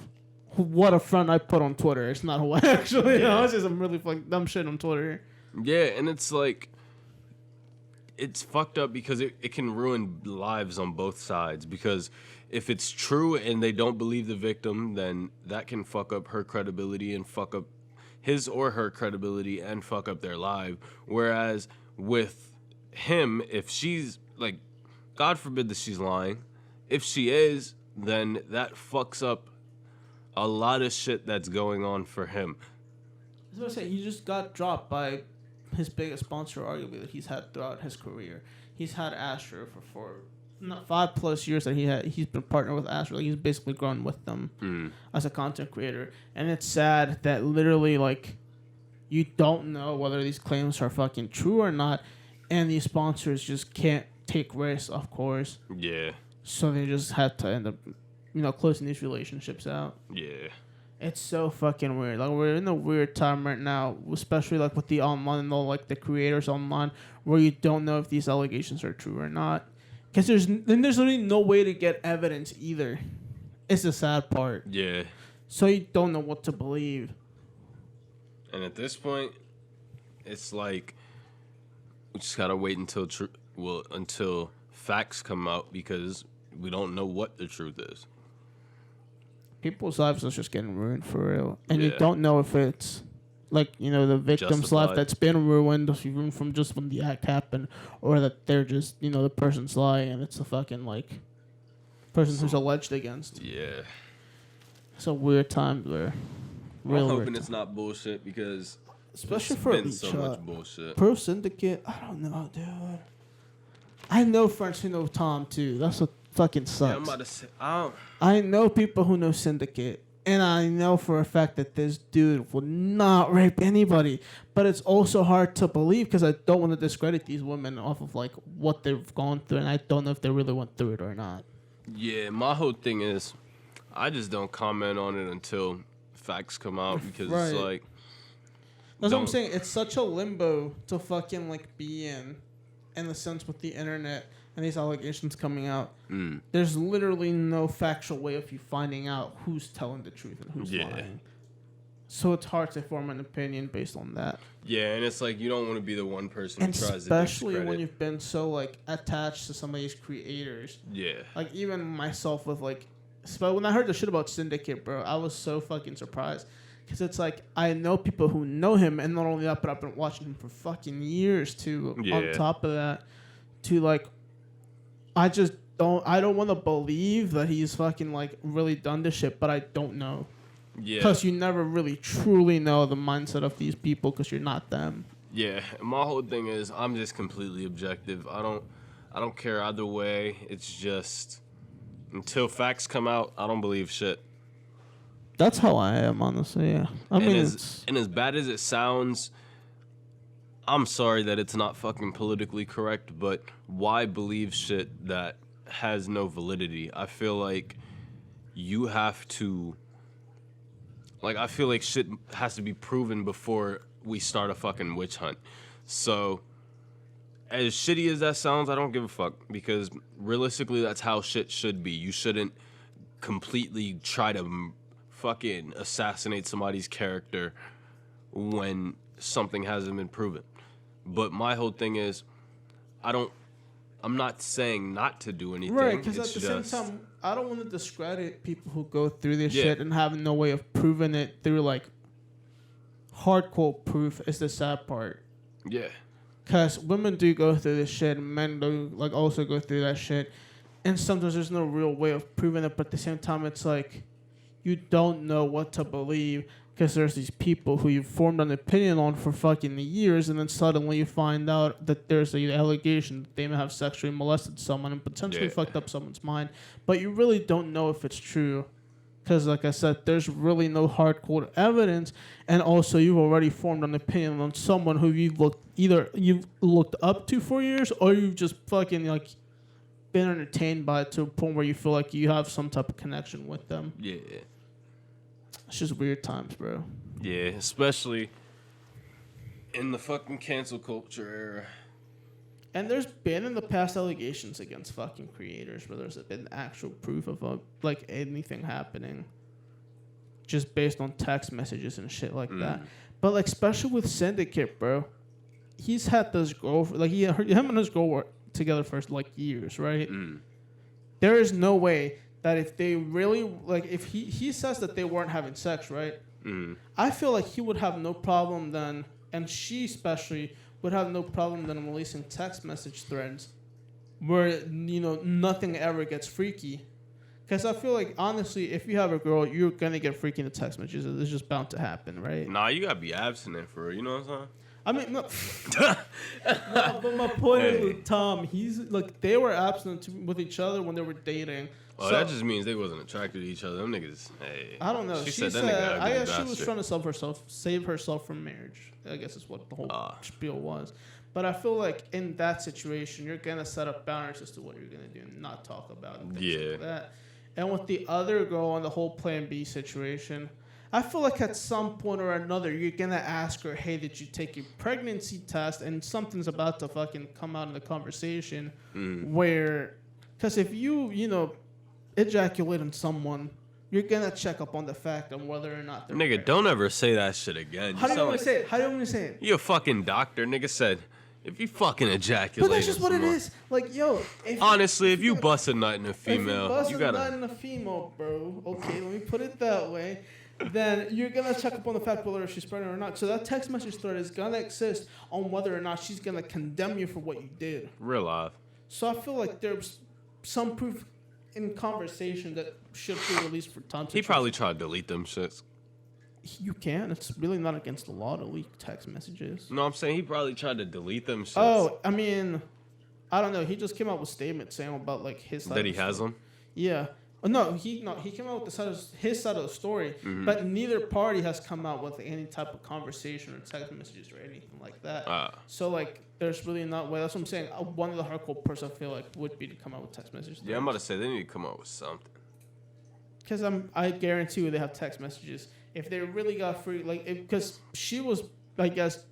What a front I put on Twitter. It's not who I actually know. It's just some really fucking dumb shit on Twitter. Yeah, and it's like... It's fucked up because it can ruin lives on both sides. Because if it's true and they don't believe the victim, then that can fuck up her credibility and fuck up his or her credibility and fuck up their life. Whereas with him, if she's... Like, God forbid that she's lying. If she is, then that fucks up a lot of shit that's going on for him. That's what I say. He just got dropped by his biggest sponsor, arguably, that he's had throughout his career. He's had Astro for not 5+ years that he's been partnered with Astro. Like, he's basically grown with them as a content creator. And it's sad that literally, like, you don't know whether these claims are fucking true or not, and these sponsors just can't take risks, of course. Yeah. So they just had to end up, closing these relationships out. Yeah. It's so fucking weird. Like, we're in a weird time right now, especially like with the online and like the creators online, where you don't know if these allegations are true or not, because there's really no way to get evidence either. It's the sad part. Yeah. So you don't know what to believe. And at this point, it's like we just gotta wait until until facts come out, because we don't know what the truth is. People's lives are just getting ruined for real, and Yeah. you don't know if it's like the victim's Justified. life that's been ruined even from just when the act happened, or that they're just the person's lying and it's the fucking like person who's alleged against. Yeah. It's a weird time where. I'm hoping it's not bullshit, because Especially it's for been each so much bullshit. Pro Syndicate, I don't know, dude. I know friends who know Tom too. That's what fucking sucks. Yeah, I'm about to say, I know people who know Syndicate, and I know for a fact that this dude will not rape anybody. But it's also hard to believe, because I don't want to discredit these women off of like what they've gone through, and I don't know if they really went through it or not. yeah, my whole thing is, I just don't comment on it until facts come out, because Right. it's like, That's what I'm saying. It's such a limbo to fucking like be in the sense with the internet and these allegations coming out. There's literally no factual way of you finding out who's telling the truth and who's lying. So it's hard to form an opinion based on that. Yeah, and it's like you don't want to be the one person who And tries to especially discredit. when you've been so like attached to some of these creators. Yeah. Like even myself with like, but when I heard the shit about Syndicate, bro, I was so fucking surprised. Because it's like, I know people who know him, and not only that, but I've been watching him for fucking years, too. Yeah. On top of that, to like, I don't want to believe that he's fucking like really done this shit, but I don't know. Yeah. Because you never really truly know the mindset of these people, because you're not them. Yeah. And my whole thing is, I'm just completely objective. I don't care either way. It's just, until facts come out, I don't believe shit. That's how I am, honestly, yeah. I mean, And as bad as it sounds, I'm sorry that it's not fucking politically correct, but why believe shit that has no validity? I feel like you have to, like, I feel like shit has to be proven before we start a fucking witch hunt. So, as shitty as that sounds, I don't give a fuck, because realistically, that's how shit should be. You shouldn't completely try to fucking assassinate somebody's character when something hasn't been proven. But my whole thing is, I'm not saying not to do anything. right, because at It's the just, same time, I don't want to discredit people who go through this Yeah. shit and have no way of proving it through, like, hardcore proof is the sad part. yeah, Because women do go through this shit, and men do, like, also go through that shit. And sometimes there's no real way of proving it, but at the same time, it's like, you don't know what to believe, because there's these people who you've formed an opinion on for fucking years, and then suddenly you find out that there's an allegation that they may have sexually molested someone and potentially Yeah. fucked up someone's mind, but you really don't know if it's true, because like I said, there's really no hardcore evidence, and also you've already formed an opinion on someone who you've looked up to for years, or you've just fucking like been entertained by it to a point where you feel like you have some type of connection with them. yeah. It's just weird times, bro. Yeah, especially in the fucking cancel culture era. And there's been in the past allegations against fucking creators where there's been actual proof of like anything happening, just based on text messages and shit like that. But like, especially with Syndicate, bro, he's had this girl him and his girl were together for like years, right? There is no way that if they really like, if he says that they weren't having sex, right? I feel like he would have no problem then, and she especially would have no problem then releasing text message threads where nothing ever gets freaky, Because I feel like, honestly, if you have a girl, you're going to get freaking the text messages. It's just bound to happen, right? Nah, you gotta be abstinent for real. You know what I'm saying? I mean, no, no, but my point is with Tom, he's like, they were abstinent with each other when they were dating. Oh, so, that just means they wasn't attracted to each other. Them niggas, hey. I don't know. She said that I guess she was trying to save herself from marriage. I guess is what the whole spiel was. But I feel like in that situation, you're going to set up boundaries as to what you're going to do and not talk about and things like that. And with the other girl on the whole Plan B situation, I feel like at some point or another, you're going to ask her, hey, did you take your pregnancy test? And something's about to fucking come out in the conversation where, because if you ejaculate on someone, you're going to check up on the fact on whether or not they're Nigga, pregnant. Don't ever say that shit again. How do you want to say it? How do you want to say it? You a fucking doctor. Nigga said, if you fucking ejaculate. But that's just what it is. Like, yo. Honestly, if you bust a nut in a female, you gotta. If you bust a nut in a female, bro. Okay, let me put it that way. Then you're gonna check up on the fact whether she's pregnant or not. So that text message thread is gonna exist on whether or not she's gonna condemn you for what you did. Real life. So I feel like there's some proof in conversation that should be released for time. He probably tried to delete them shits. You can. It's really not against the law to leak text messages. No, I'm saying he probably tried to delete them shits. Oh, I mean, I don't know. He just came out with statements saying about like his side. That he has them. Yeah. No, he came out with his side of the story, but neither party has come out with any type of conversation or text messages or anything like that. So like, there's really not way. That's what I'm saying. One of the hardcore person I feel like would be to come out with text messages. Yeah, I'm about to say they need to come out with something. Because I guarantee you they have text messages. If they really got free, like, because she was, I guess,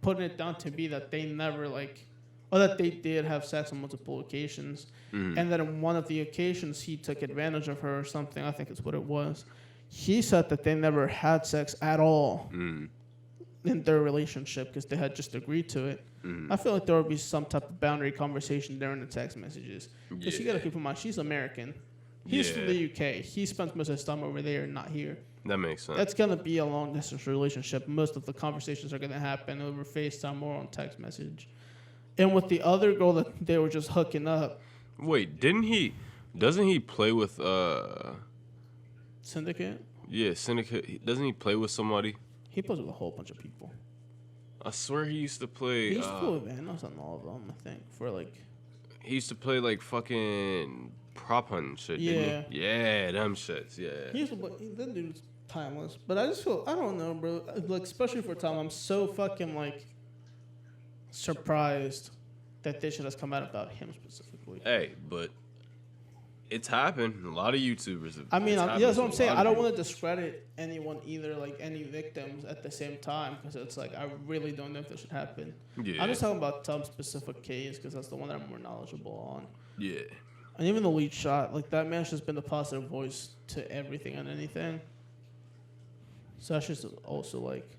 putting it down to be that they never like, or that they did have sex on multiple occasions. And that on one of the occasions he took advantage of her or something. I think it's what it was. He said that they never had sex at all in their relationship because they had just agreed to it. I feel like there would be some type of boundary conversation during the text messages. Because you got to keep in mind, she's American. He's from the UK. He spends most of his time over there and not here. That makes sense. That's going to be a long-distance relationship. Most of the conversations are going to happen over FaceTime or on text message. And with the other girl that they were just hooking up. Wait, doesn't he play with Syndicate? Yeah, Syndicate. Doesn't he play with somebody? He plays with a whole bunch of people. I swear he used to play. He used to play with Vanos on all of them, I think. For like. He used to play like fucking prop hunt and shit. Yeah. Didn't he? Yeah, them shits. Yeah. He used to play. That dude's timeless. But I just feel, I don't know, bro. Like, especially for Tom, I'm so fucking like surprised that this shit has come out about him specifically. Hey, but it's happened. A lot of YouTubers have. I mean, that's what I'm saying. I don't want to discredit anyone either, like any victims at the same time, because it's like I really don't know if this should happen. Yeah. I'm just talking about Tom's specific case because that's the one that I'm more knowledgeable on. Yeah. And even the lead shot, like that man's just been the positive voice to everything and anything. So that's just also like.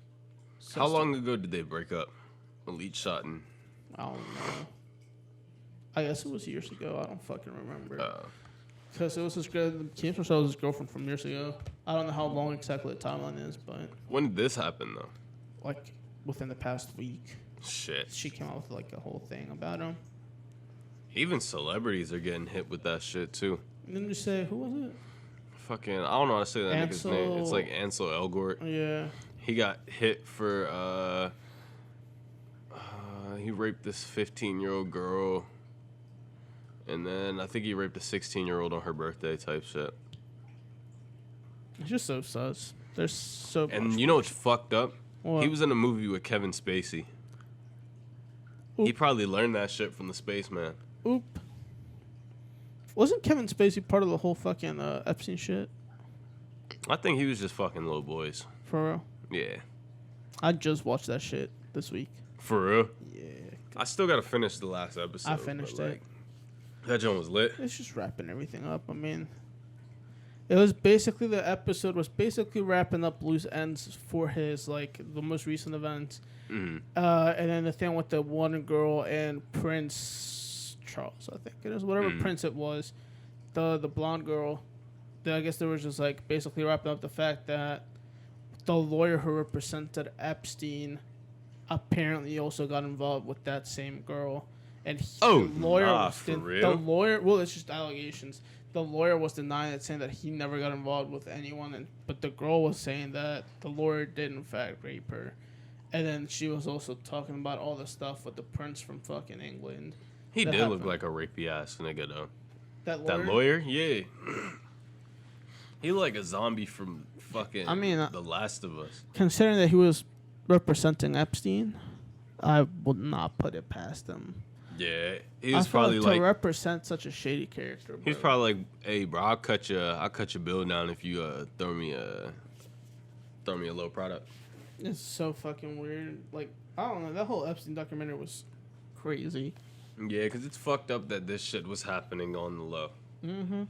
How long ago did they break up? Elite shot and. I don't know. I guess it was years ago. I don't fucking remember. Because it was his Keith Michelle was his girlfriend from years ago. I don't know how long exactly the timeline is, but when did this happen though? Like within the past week. Shit. She came out with like a whole thing about him. Even celebrities are getting hit with that shit too. And then you say, who was it? Fucking, I don't know how to say that nigga's name. It's like Ansel Elgort. Yeah. He got hit for he raped this 15-year-old girl. And then I think he raped a 16-year-old on her birthday type shit. It's just so sus. There's so And much. you know what's fucked up? What? He was in a movie with Kevin Spacey. Oop. He probably learned that shit from the spaceman. Oop. Wasn't Kevin Spacey part of the whole fucking Epstein shit? I think he was just fucking little boys. For real? Yeah. I just watched that shit this week. For real? Yeah. I still gotta finish the last episode. I finished it. That joint was lit. It's just wrapping everything up. I mean, it was basically, the episode was basically wrapping up loose ends for his, like, the most recent events. Mm-hmm. And then the thing with the one girl and Prince Charles, I think it is, whatever prince it was, the blonde girl. I guess there was just, like, basically wrapping up the fact that the lawyer who represented Epstein apparently also got involved with that same girl. And the lawyer, for real? The lawyer, well, it's just allegations. the lawyer was denying it, saying that he never got involved with anyone, but the girl was saying that the lawyer did in fact rape her. And then she was also talking about all the stuff with the prince from fucking England. He did look like a rapey ass nigga though. That lawyer? Yeah. He looked like a zombie from fucking The Last of Us. Considering that he was representing Epstein, I would not put it past him. Yeah, he was probably to represent such a shady character. Bro. He's probably like, "Hey, bro, I'll cut your bill down if you throw me a low product." It's so fucking weird. Like, I don't know. That whole Epstein documentary was crazy. Yeah, because it's fucked up that this shit was happening on the low. Mm-hmm.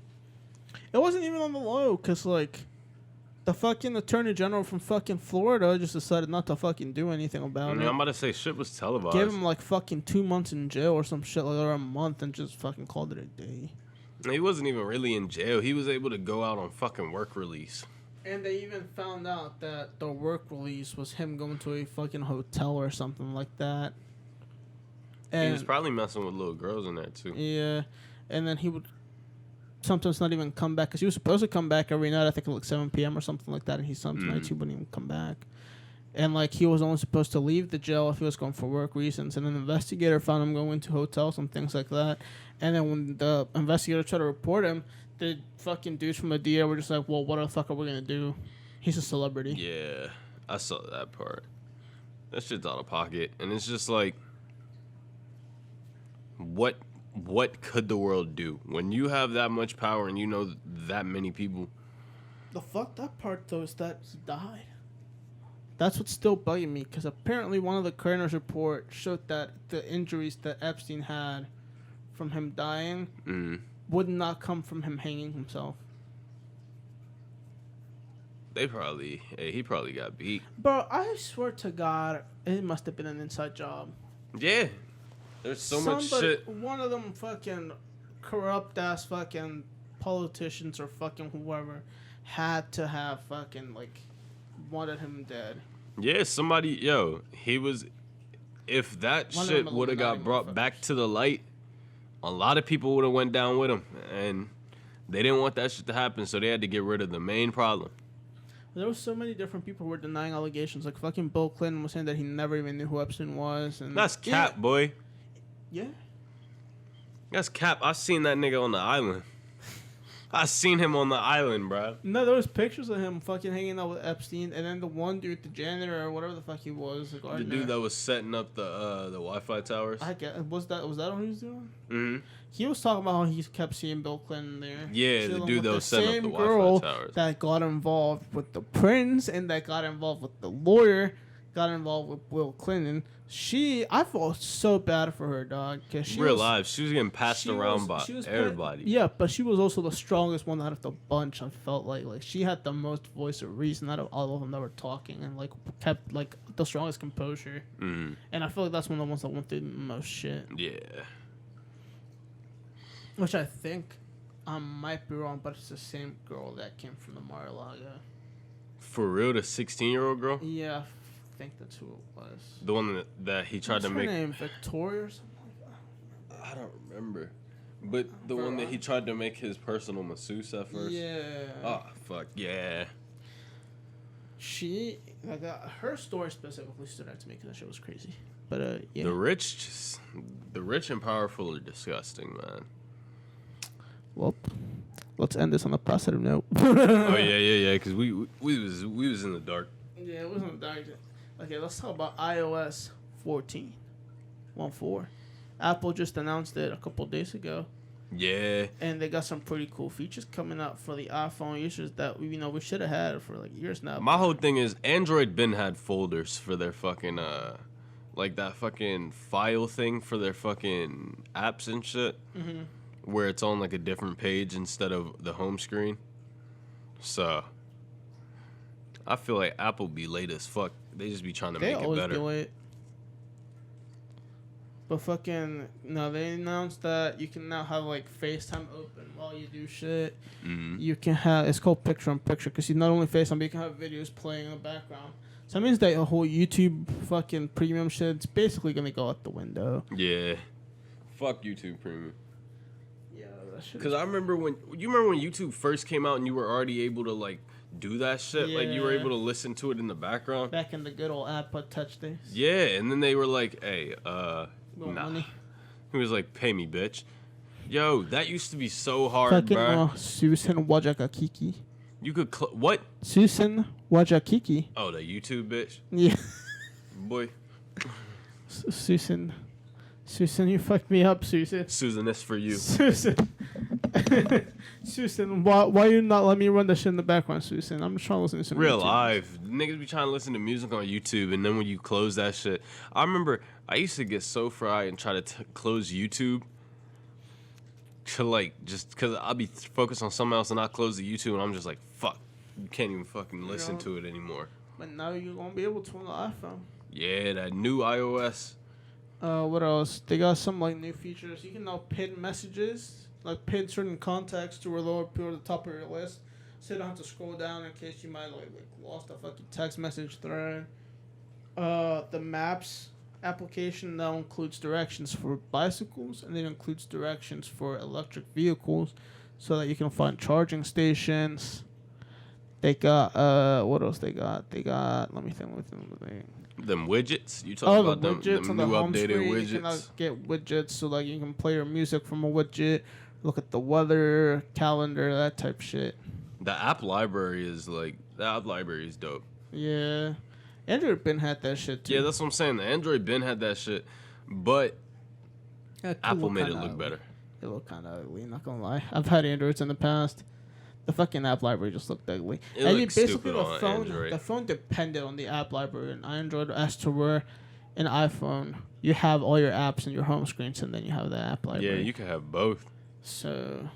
It wasn't even on the low, because, like, the fucking attorney general from fucking Florida just decided not to fucking do anything about it. I'm about to say, shit was televised. Give him, like, fucking 2 months in jail or some shit, like, or a month, and just fucking called it a day. He wasn't even really in jail. He was able to go out on fucking work release. And they even found out that the work release was him going to a fucking hotel or something like that. And he was probably messing with little girls in there, too. Yeah. And then he would sometimes not even come back, because he was supposed to come back every night, I think at like 7 p.m. or something like that, and nights he wouldn't even come back. And like he was only supposed to leave the jail if he was going for work reasons, and an investigator found him going to hotels and things like that. And then when the investigator tried to report him, the fucking dudes from the DA were just like, well, what the fuck are we gonna do? He's a celebrity. Yeah, I saw that part. That shit's out of pocket, and it's just like, what could the world do when you have that much power and you know that many people? The fucked up part though is that he died. That's what's still bugging me, because apparently one of the coroner's report showed that the injuries that Epstein had from him dying would not come from him hanging himself. He probably got beat. Bro, I swear to God, it must have been an inside job. Yeah. There's so much shit. One of them fucking corrupt ass fucking politicians or fucking whoever had to have fucking like wanted him dead. Yeah, he was. If that shit would have got brought back to the light, a lot of people would have went down with him, and they didn't want that shit to happen, so they had to get rid of the main problem. There was so many different people who were denying allegations. Like fucking Bill Clinton was saying that he never even knew who Epstein was, and that's cap, boy. Yeah. That's cap. I seen that nigga on the island. I seen him on the island, bro. No, there was pictures of him fucking hanging out with Epstein, and then the one dude, the janitor or whatever the fuck he was, the dude that was setting up the Wi-Fi towers. I guess was that what he was doing? Mm-hmm. He was talking about how he kept seeing Bill Clinton there. Yeah, the dude that was setting up the Wi-Fi towers. That got involved with the prince and that got involved with the lawyer, got involved with Bill Clinton. I felt so bad for her, dog. Cause she life, she was getting passed around by everybody. Yeah, but she was also the strongest one out of the bunch. I felt like she had the most voice of reason out of all of them that were talking, and like kept like the strongest composure. Mm-hmm. And I feel like that's one of the ones that went through the most shit. Yeah. Which I think I might be wrong, but it's the same girl that came from the Mar-a-Lago. For real, the 16-year-old girl? Yeah, I think that's who it was. The one that he tried to make. What's her name? Victoria or something like that? I don't remember. But the one that he tried to make his personal masseuse at first. Yeah. Oh, fuck, yeah. She, like, her story specifically stood out to me because that shit was crazy. But, yeah. The rich and powerful are disgusting, man. Well, let's end this on a positive note. Oh, yeah, because we was in the dark. Yeah, it was in the dark. Okay, let's talk about iOS 14.14. Apple just announced it a couple days ago. Yeah. And they got some pretty cool features coming out for the iPhone users that we should have had for like years now. My whole thing is Android been had folders for their fucking like that fucking file thing for their fucking apps and shit. Mm-hmm. Where it's on like a different page instead of the home screen. So I feel like Apple be late as fuck. They just be trying to make it better. They always do it. But fucking no, they announced that you can now have like FaceTime open while you do shit. Mm-hmm. You can have it's called picture in picture because you not only FaceTime, but you can have videos playing in the background. So that means that the whole YouTube fucking premium shit's basically gonna go out the window. Yeah, fuck YouTube premium. Yeah, that shit. Because I remember when YouTube first came out and you were already able to like do that shit. Like you were able to listen to it in the background. Back in the good old iPod Touch days. Yeah, and then they were like, "Hey, nah." Money. He was like, "Pay me, bitch." Yo, that used to be so hard, bro. Susan Wajakakiki. You could what? Susan Wajakiki. Oh, the YouTube bitch. Yeah. Boy. Susan, you fucked me up, Susan. Susan, this for you. Susan. Susan, why you not let me run that shit in the background, Susan? I'm just trying to listen to some Real YouTube. live. Niggas be trying to listen to music on YouTube, and then when you close that shit. I remember I used to get so fried and try to close YouTube. To like, just because I'll be focused on something else and I close the YouTube and I'm just like, fuck. You can't even fucking listen to it anymore. But now you're going to be able to on the iPhone. Yeah, that new iOS. What else? They got some like new features. You can now pin messages, like pin certain contacts to a lower to the top of your list, so you don't have to scroll down in case you might like lost a fucking text message thread. The Maps application now includes directions for bicycles, and it includes directions for electric vehicles, so that you can find charging stations. They got what else they got? They got let me think. Them widgets? You talking about the widgets them on new the home updated screen. widgets? You can get widgets so like you can play your music from a widget, look at the weather, calendar, that type shit. The app library is dope. Yeah. Android Ben had that shit too. Yeah, that's what I'm saying. The Android Ben had that shit, but Apple made it look ugly. better. It looked kind of ugly, not gonna lie. I've had Androids in the past. The fucking app library just looked ugly. It looked stupid on Android. The phone depended on the app library in Android as to where in iPhone you have all your apps in your home screens and then you have the app library. Yeah, you can have both. So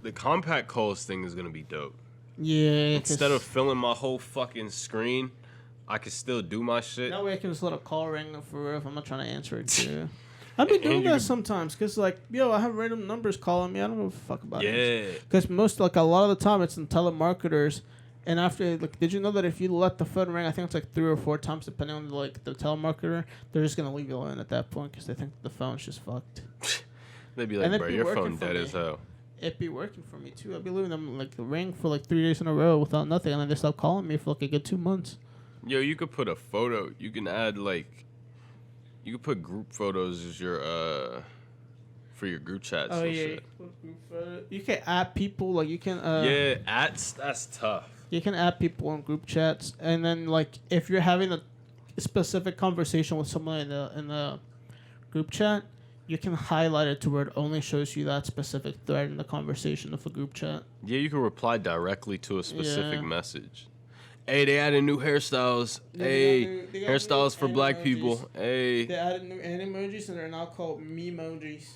the compact calls thing is gonna be dope. Yeah. Instead of filling my whole fucking screen, I can still do my shit. That way I can just let a call ring for real if I'm not trying to answer it too. I've been doing that sometimes because, like, I have random numbers calling me. I don't give a fuck about it. Yeah. Because a lot of the time it's in telemarketers. And after, like, did you know that if you let the phone ring, I think it's like 3 or 4 times, depending on, like, the telemarketer, they're just going to leave you alone at that point because they think the phone's just fucked. They'd be like, bro, your phone dead as hell. It'd be working for me, too. I'd be leaving them, like, the ring for, like, 3 days in a row without nothing. And then they stop calling me for, like, a good 2 months. Yo, you could put a photo. You can add, like... You could put group photos as your for your group chats. Oh and yeah, shit. you can add people like you can. Yeah, that's tough. You can add people in group chats, and then like if you're having a specific conversation with someone in the group chat, you can highlight it to where it only shows you that specific thread in the conversation of a group chat. Yeah, you can reply directly to a specific message. Hey, they added new hairstyles. Yeah, hey, they got hairstyles for black emojis. people. Hey. They added new animojis and they're now called memojis.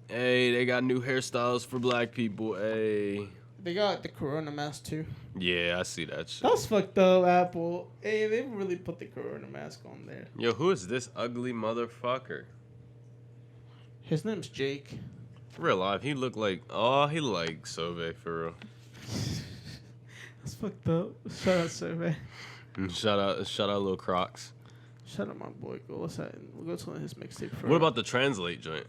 Hey, they got new hairstyles for black people. Hey. They got the Corona mask too. Yeah, I see that shit. That's fucked up, Apple. Hey, they really put the Corona mask on there. Yo, who is this ugly motherfucker? His name's Jake. Real life, he look like Sobe for real. That's fucked up. Shout out Survey. Shout out Lil Crocs. Shout out my boy. We'll go to his mixtape first. What about the translate joint?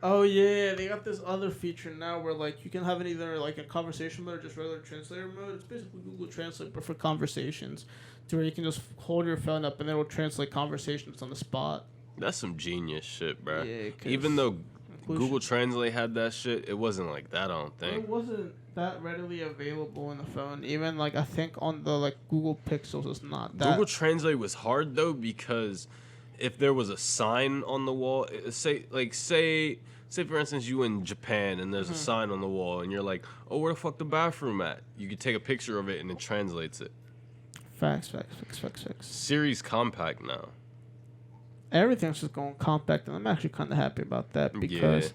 Oh yeah, they got this other feature now where like you can have it either like a conversation mode or just regular translator mode. It's basically Google Translate but for conversations, to where you can just hold your phone up and then it'll translate conversations on the spot. That's some genius shit, bro. Yeah, even though Google Translate had that shit, it wasn't like that, I don't think. It wasn't that readily available in the phone. Even like I think on the like Google Pixels, it's not that. Google Translate was hard though because if there was a sign on the wall, say for instance you in Japan and there's a sign on the wall and you're like, oh, where the fuck the bathroom at? You could take a picture of it and it translates it. Facts. Siri's compact now. Everything's just going compact, and I'm actually kind of happy about that because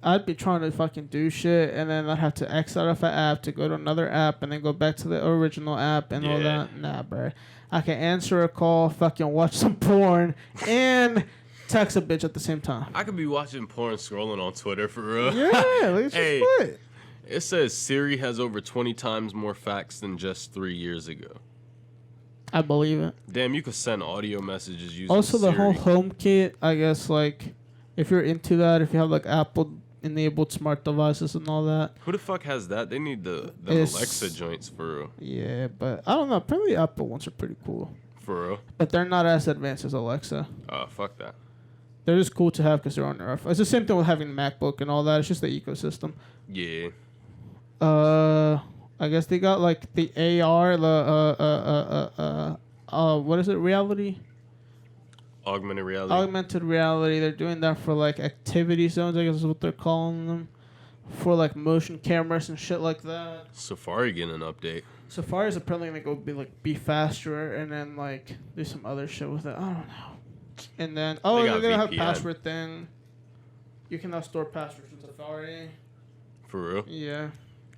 I'd be trying to fucking do shit, and then I'd have to exit out of an app to go to another app, and then go back to the original app and all that. Nah, bro. I can answer a call, fucking watch some porn, and text a bitch at the same time. I could be watching porn scrolling on Twitter for real. Yeah, look at hey, your foot. It says Siri has over 20 times more facts than just 3 years ago. I believe it. Damn, you could send audio messages using also Siri. The whole HomeKit, I guess, like, if you're into that, if you have, like, Apple enabled smart devices and all that. Who the fuck has that? They need the It's- Alexa joints for real. Yeah, but I don't know. Apparently, Apple ones are pretty cool, For real. but they're not as advanced as Alexa. Fuck that. They're just cool to have because they're on their. It's the same thing with having a MacBook and all that. It's just the ecosystem. Yeah. I guess they got like the AR, what is it? Reality. Augmented reality. Augmented reality. They're doing that for like activity zones, I guess is what they're calling them. For like motion cameras and shit like that. Safari getting an update. Safari's apparently gonna be faster and then like do some other shit with it. I don't know. And then They they're got gonna have VPN. password thing. You can now store passwords in Safari. For real. Yeah.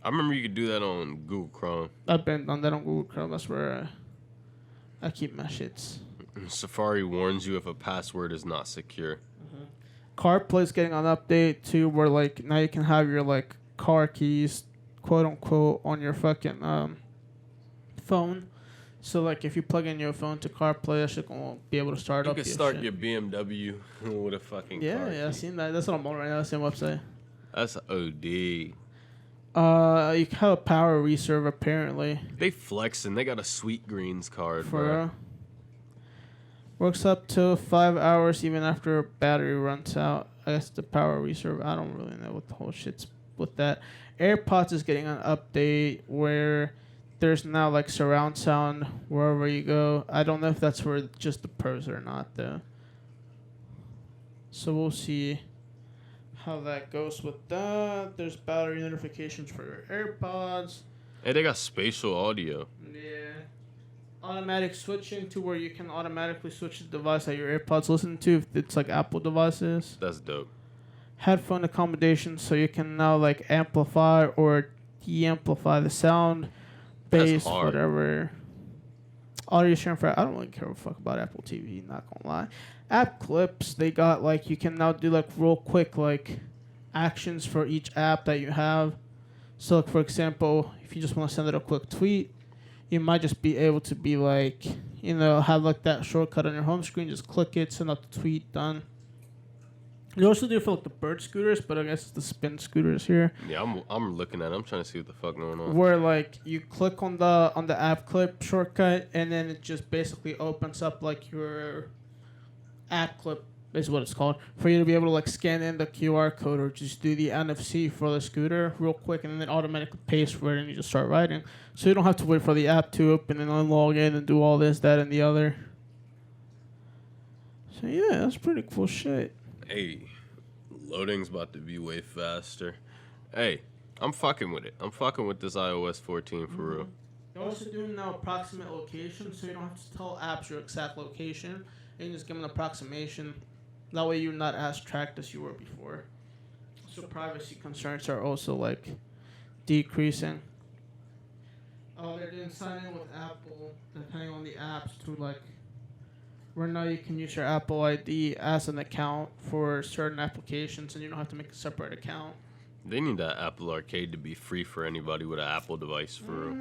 I remember you could do that on Google Chrome. I've been on that on Google Chrome. That's where I keep my shits. Safari warns you if a password is not secure. CarPlay's getting an update too, where like now you can have your like car keys, quote unquote, on your fucking phone. So like if you plug in your phone to CarPlay, that shit won't be able to start You up. can start your BMW with a fucking car Yeah, I've key. seen that. That's what I'm on right now. Same website. That's OD. You can have a power reserve apparently. They flexing. They got a Sweet Greens card, For bro. works up to 5 hours even after a battery runs out. I guess the power reserve. I don't really know what the whole shit's with that. AirPods is getting an update where there's now like surround sound wherever you go. I don't know if that's for just the pros or not though. So we'll see how that goes with that. There's battery notifications for your AirPods. Hey, they got spatial audio. Yeah. Automatic switching to where you can automatically switch the device that your AirPods listen to if it's like Apple devices. That's dope. Headphone accommodations so you can now like amplify or de-amplify the sound, bass, hard. whatever. Audio sharing for I don't really care a fuck about Apple TV, not gonna lie. App clips, they got like you can now do like real quick like actions for each app that you have. So like for example, if you just want to send it a quick tweet, you might just be able to be like, you know, have like that shortcut on your home screen, just click it, send out the tweet, done. You also do it for like the bird scooters, but I guess it's the spin scooters here. Yeah, I'm looking at it. I'm trying to see what the fuck going on. Where like you click on the app clip shortcut and then it just basically opens up like your app clip is what it's called for you to be able to like scan in the QR code or just do the NFC for the scooter real quick and then it automatically pays for it and you just start riding. So you don't have to wait for the app to open and then log in and do all this, that, and the other. So yeah, that's pretty cool shit. Hey, loading's about to be way faster. Hey, I'm fucking with it. I'm fucking with this iOS 14 for real. They're also doing now approximate location, so you don't have to tell apps your exact location. You can just give them an approximation. That way you're not as tracked as you were before. So privacy concerns are also like decreasing. Oh, they're doing sign in with Apple, depending on the apps to like. Right now you can use your Apple ID as an account for certain applications, and you don't have to make a separate account. They need that Apple Arcade to be free for anybody with an Apple device for real.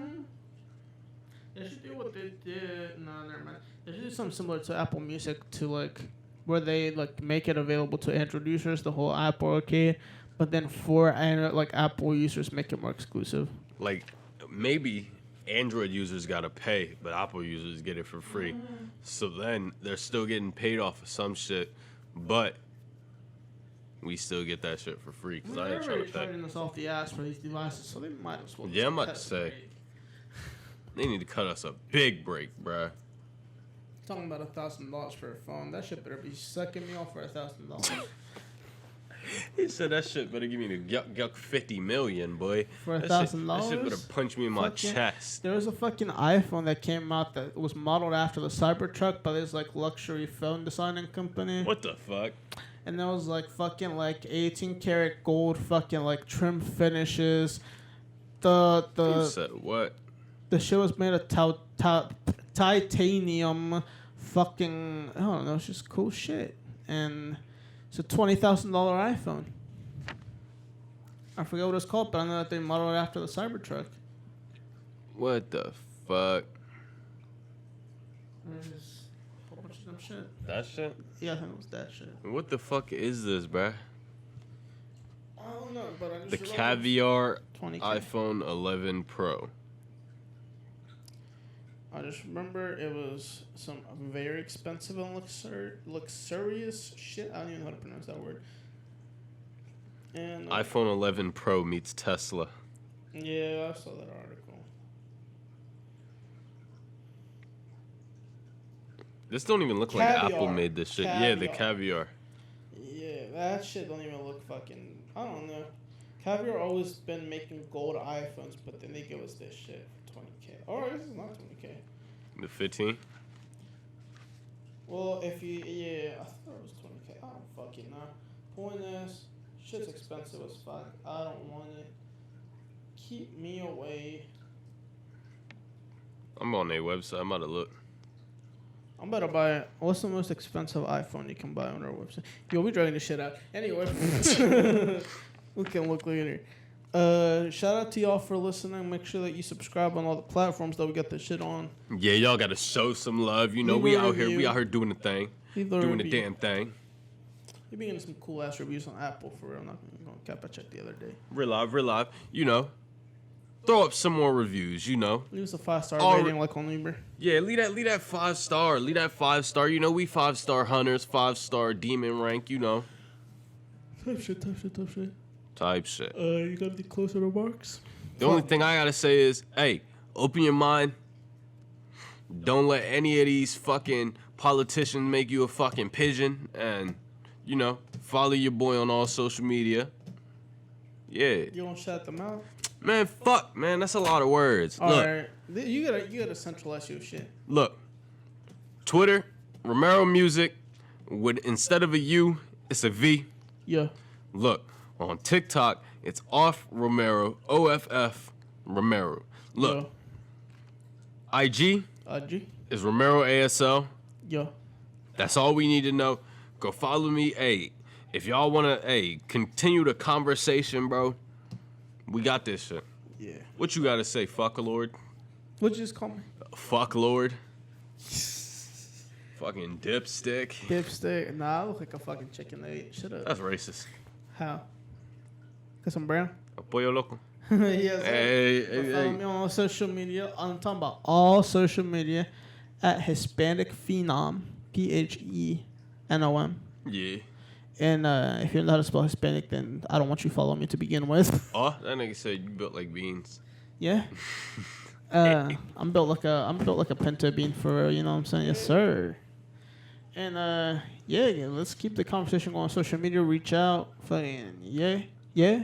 They should do what they did. No, never mind. They should do something similar to Apple Music, to like where they like make it available to Android users, the whole Apple Arcade, but then for like Apple users, make it more exclusive. Like, maybe Android users gotta pay, but Apple users get it for free. So then they're still getting paid off of some shit, but we still get that shit for free because I ain't trying to pay. Charging us off the ass for these devices, so they might as well. Yeah, I'm about cut to it say. straight. They need to cut us a big break, bruh. Talking about $1,000 for a phone, that shit better be sucking me off for $1,000. He said that shit better give me the yuck 50 million, boy. For That $1,000? shit better punch me in my Fucking- chest. There was a fucking iPhone that came out that was modeled after the Cybertruck by this like luxury phone designing company. What the fuck? And there was like fucking like 18 karat gold fucking like trim finishes. You The said what? the shit was made of titanium. Fucking I don't know, it's just cool shit. And it's a $20,000 iPhone. I forget what it's called, but I know that they modeled it after the Cybertruck. What the fuck? There's a whole bunch of dumb shit. That shit? Yeah, I think it was that shit. What the fuck is this, bruh? Oh, I don't know, but I just The remember Caviar 20K. iPhone 11 Pro. I just remember it was some very expensive and luxurious shit. I don't even know how to pronounce that word. And iPhone 11 Pro meets Tesla. yeah, I saw that article. This don't even look like Caviar. Apple made this shit. Yeah, the Caviar. Yeah, that shit don't even look fucking. I don't know. Caviar always been making gold iPhones, but then they give us this shit for 20K. Or this is not 20K. The 15? Well, if you I thought it was 20K. I don't fucking know. Point is, shit's expensive as fuck. I don't want it. Keep me away. I'm on their website. I'm about to look. I'm about to buy it. What's the most expensive iPhone you can buy on our website? Yo, we dragging this shit out. Anyway, we can look later. Shout out to y'all for listening. Make sure that you subscribe on all the platforms that we got this shit on. Yeah, y'all gotta show some love. You know, Leave we a out here. review. We out here doing the thing. Doing the damn thing. You been getting some cool ass reviews on Apple for real. I'm not gonna cap. I checked the other day. Real live. You know, throw up some more reviews. You know. Leave us a 5-star rating like on Uber. Yeah, leave that 5-star. Leave that 5-star. You know, we 5-star hunters, 5-star demon rank. You know. Tough shit. Type shit. You got any closer remarks? The only thing I gotta say is, hey, open your mind. Don't let any of these fucking politicians make you a fucking pigeon. And, you know, follow your boy on all social media. Yeah. You don't shout them out? Man, fuck, man. That's a lot of words. All Look, right. You gotta centralize your shit. look. Twitter, Romero Music, with instead of a U, it's a V. Yeah. Look, on TikTok, it's off Romero, OFF Romero. Look, IG IG. is Romero ASL. Yeah. That's all we need to know. Go follow me. Hey, if y'all want to, continue the conversation, bro, we got this shit. Yeah. What you got to say, fuck Lord? What'd you just call me? Fuck Lord. Fucking dipstick. Dipstick. Nah, I look like a fucking chicken that ate. Shut up. That's racist. How? Cause I'm brown? A pollo loco. Yes. Hey, Follow me on social media. I'm talking about all social media at Hispanic Phenom. PHENOM. Yeah. And if you're not how to spell Hispanic, then I don't want you following me to begin with. Oh, that nigga said you built like beans. Yeah. I'm built like a pinto bean for real, you know what I'm saying? Yes, sir. And yeah, let's keep the conversation going on social media. Reach out. Fucking yeah. Yeah.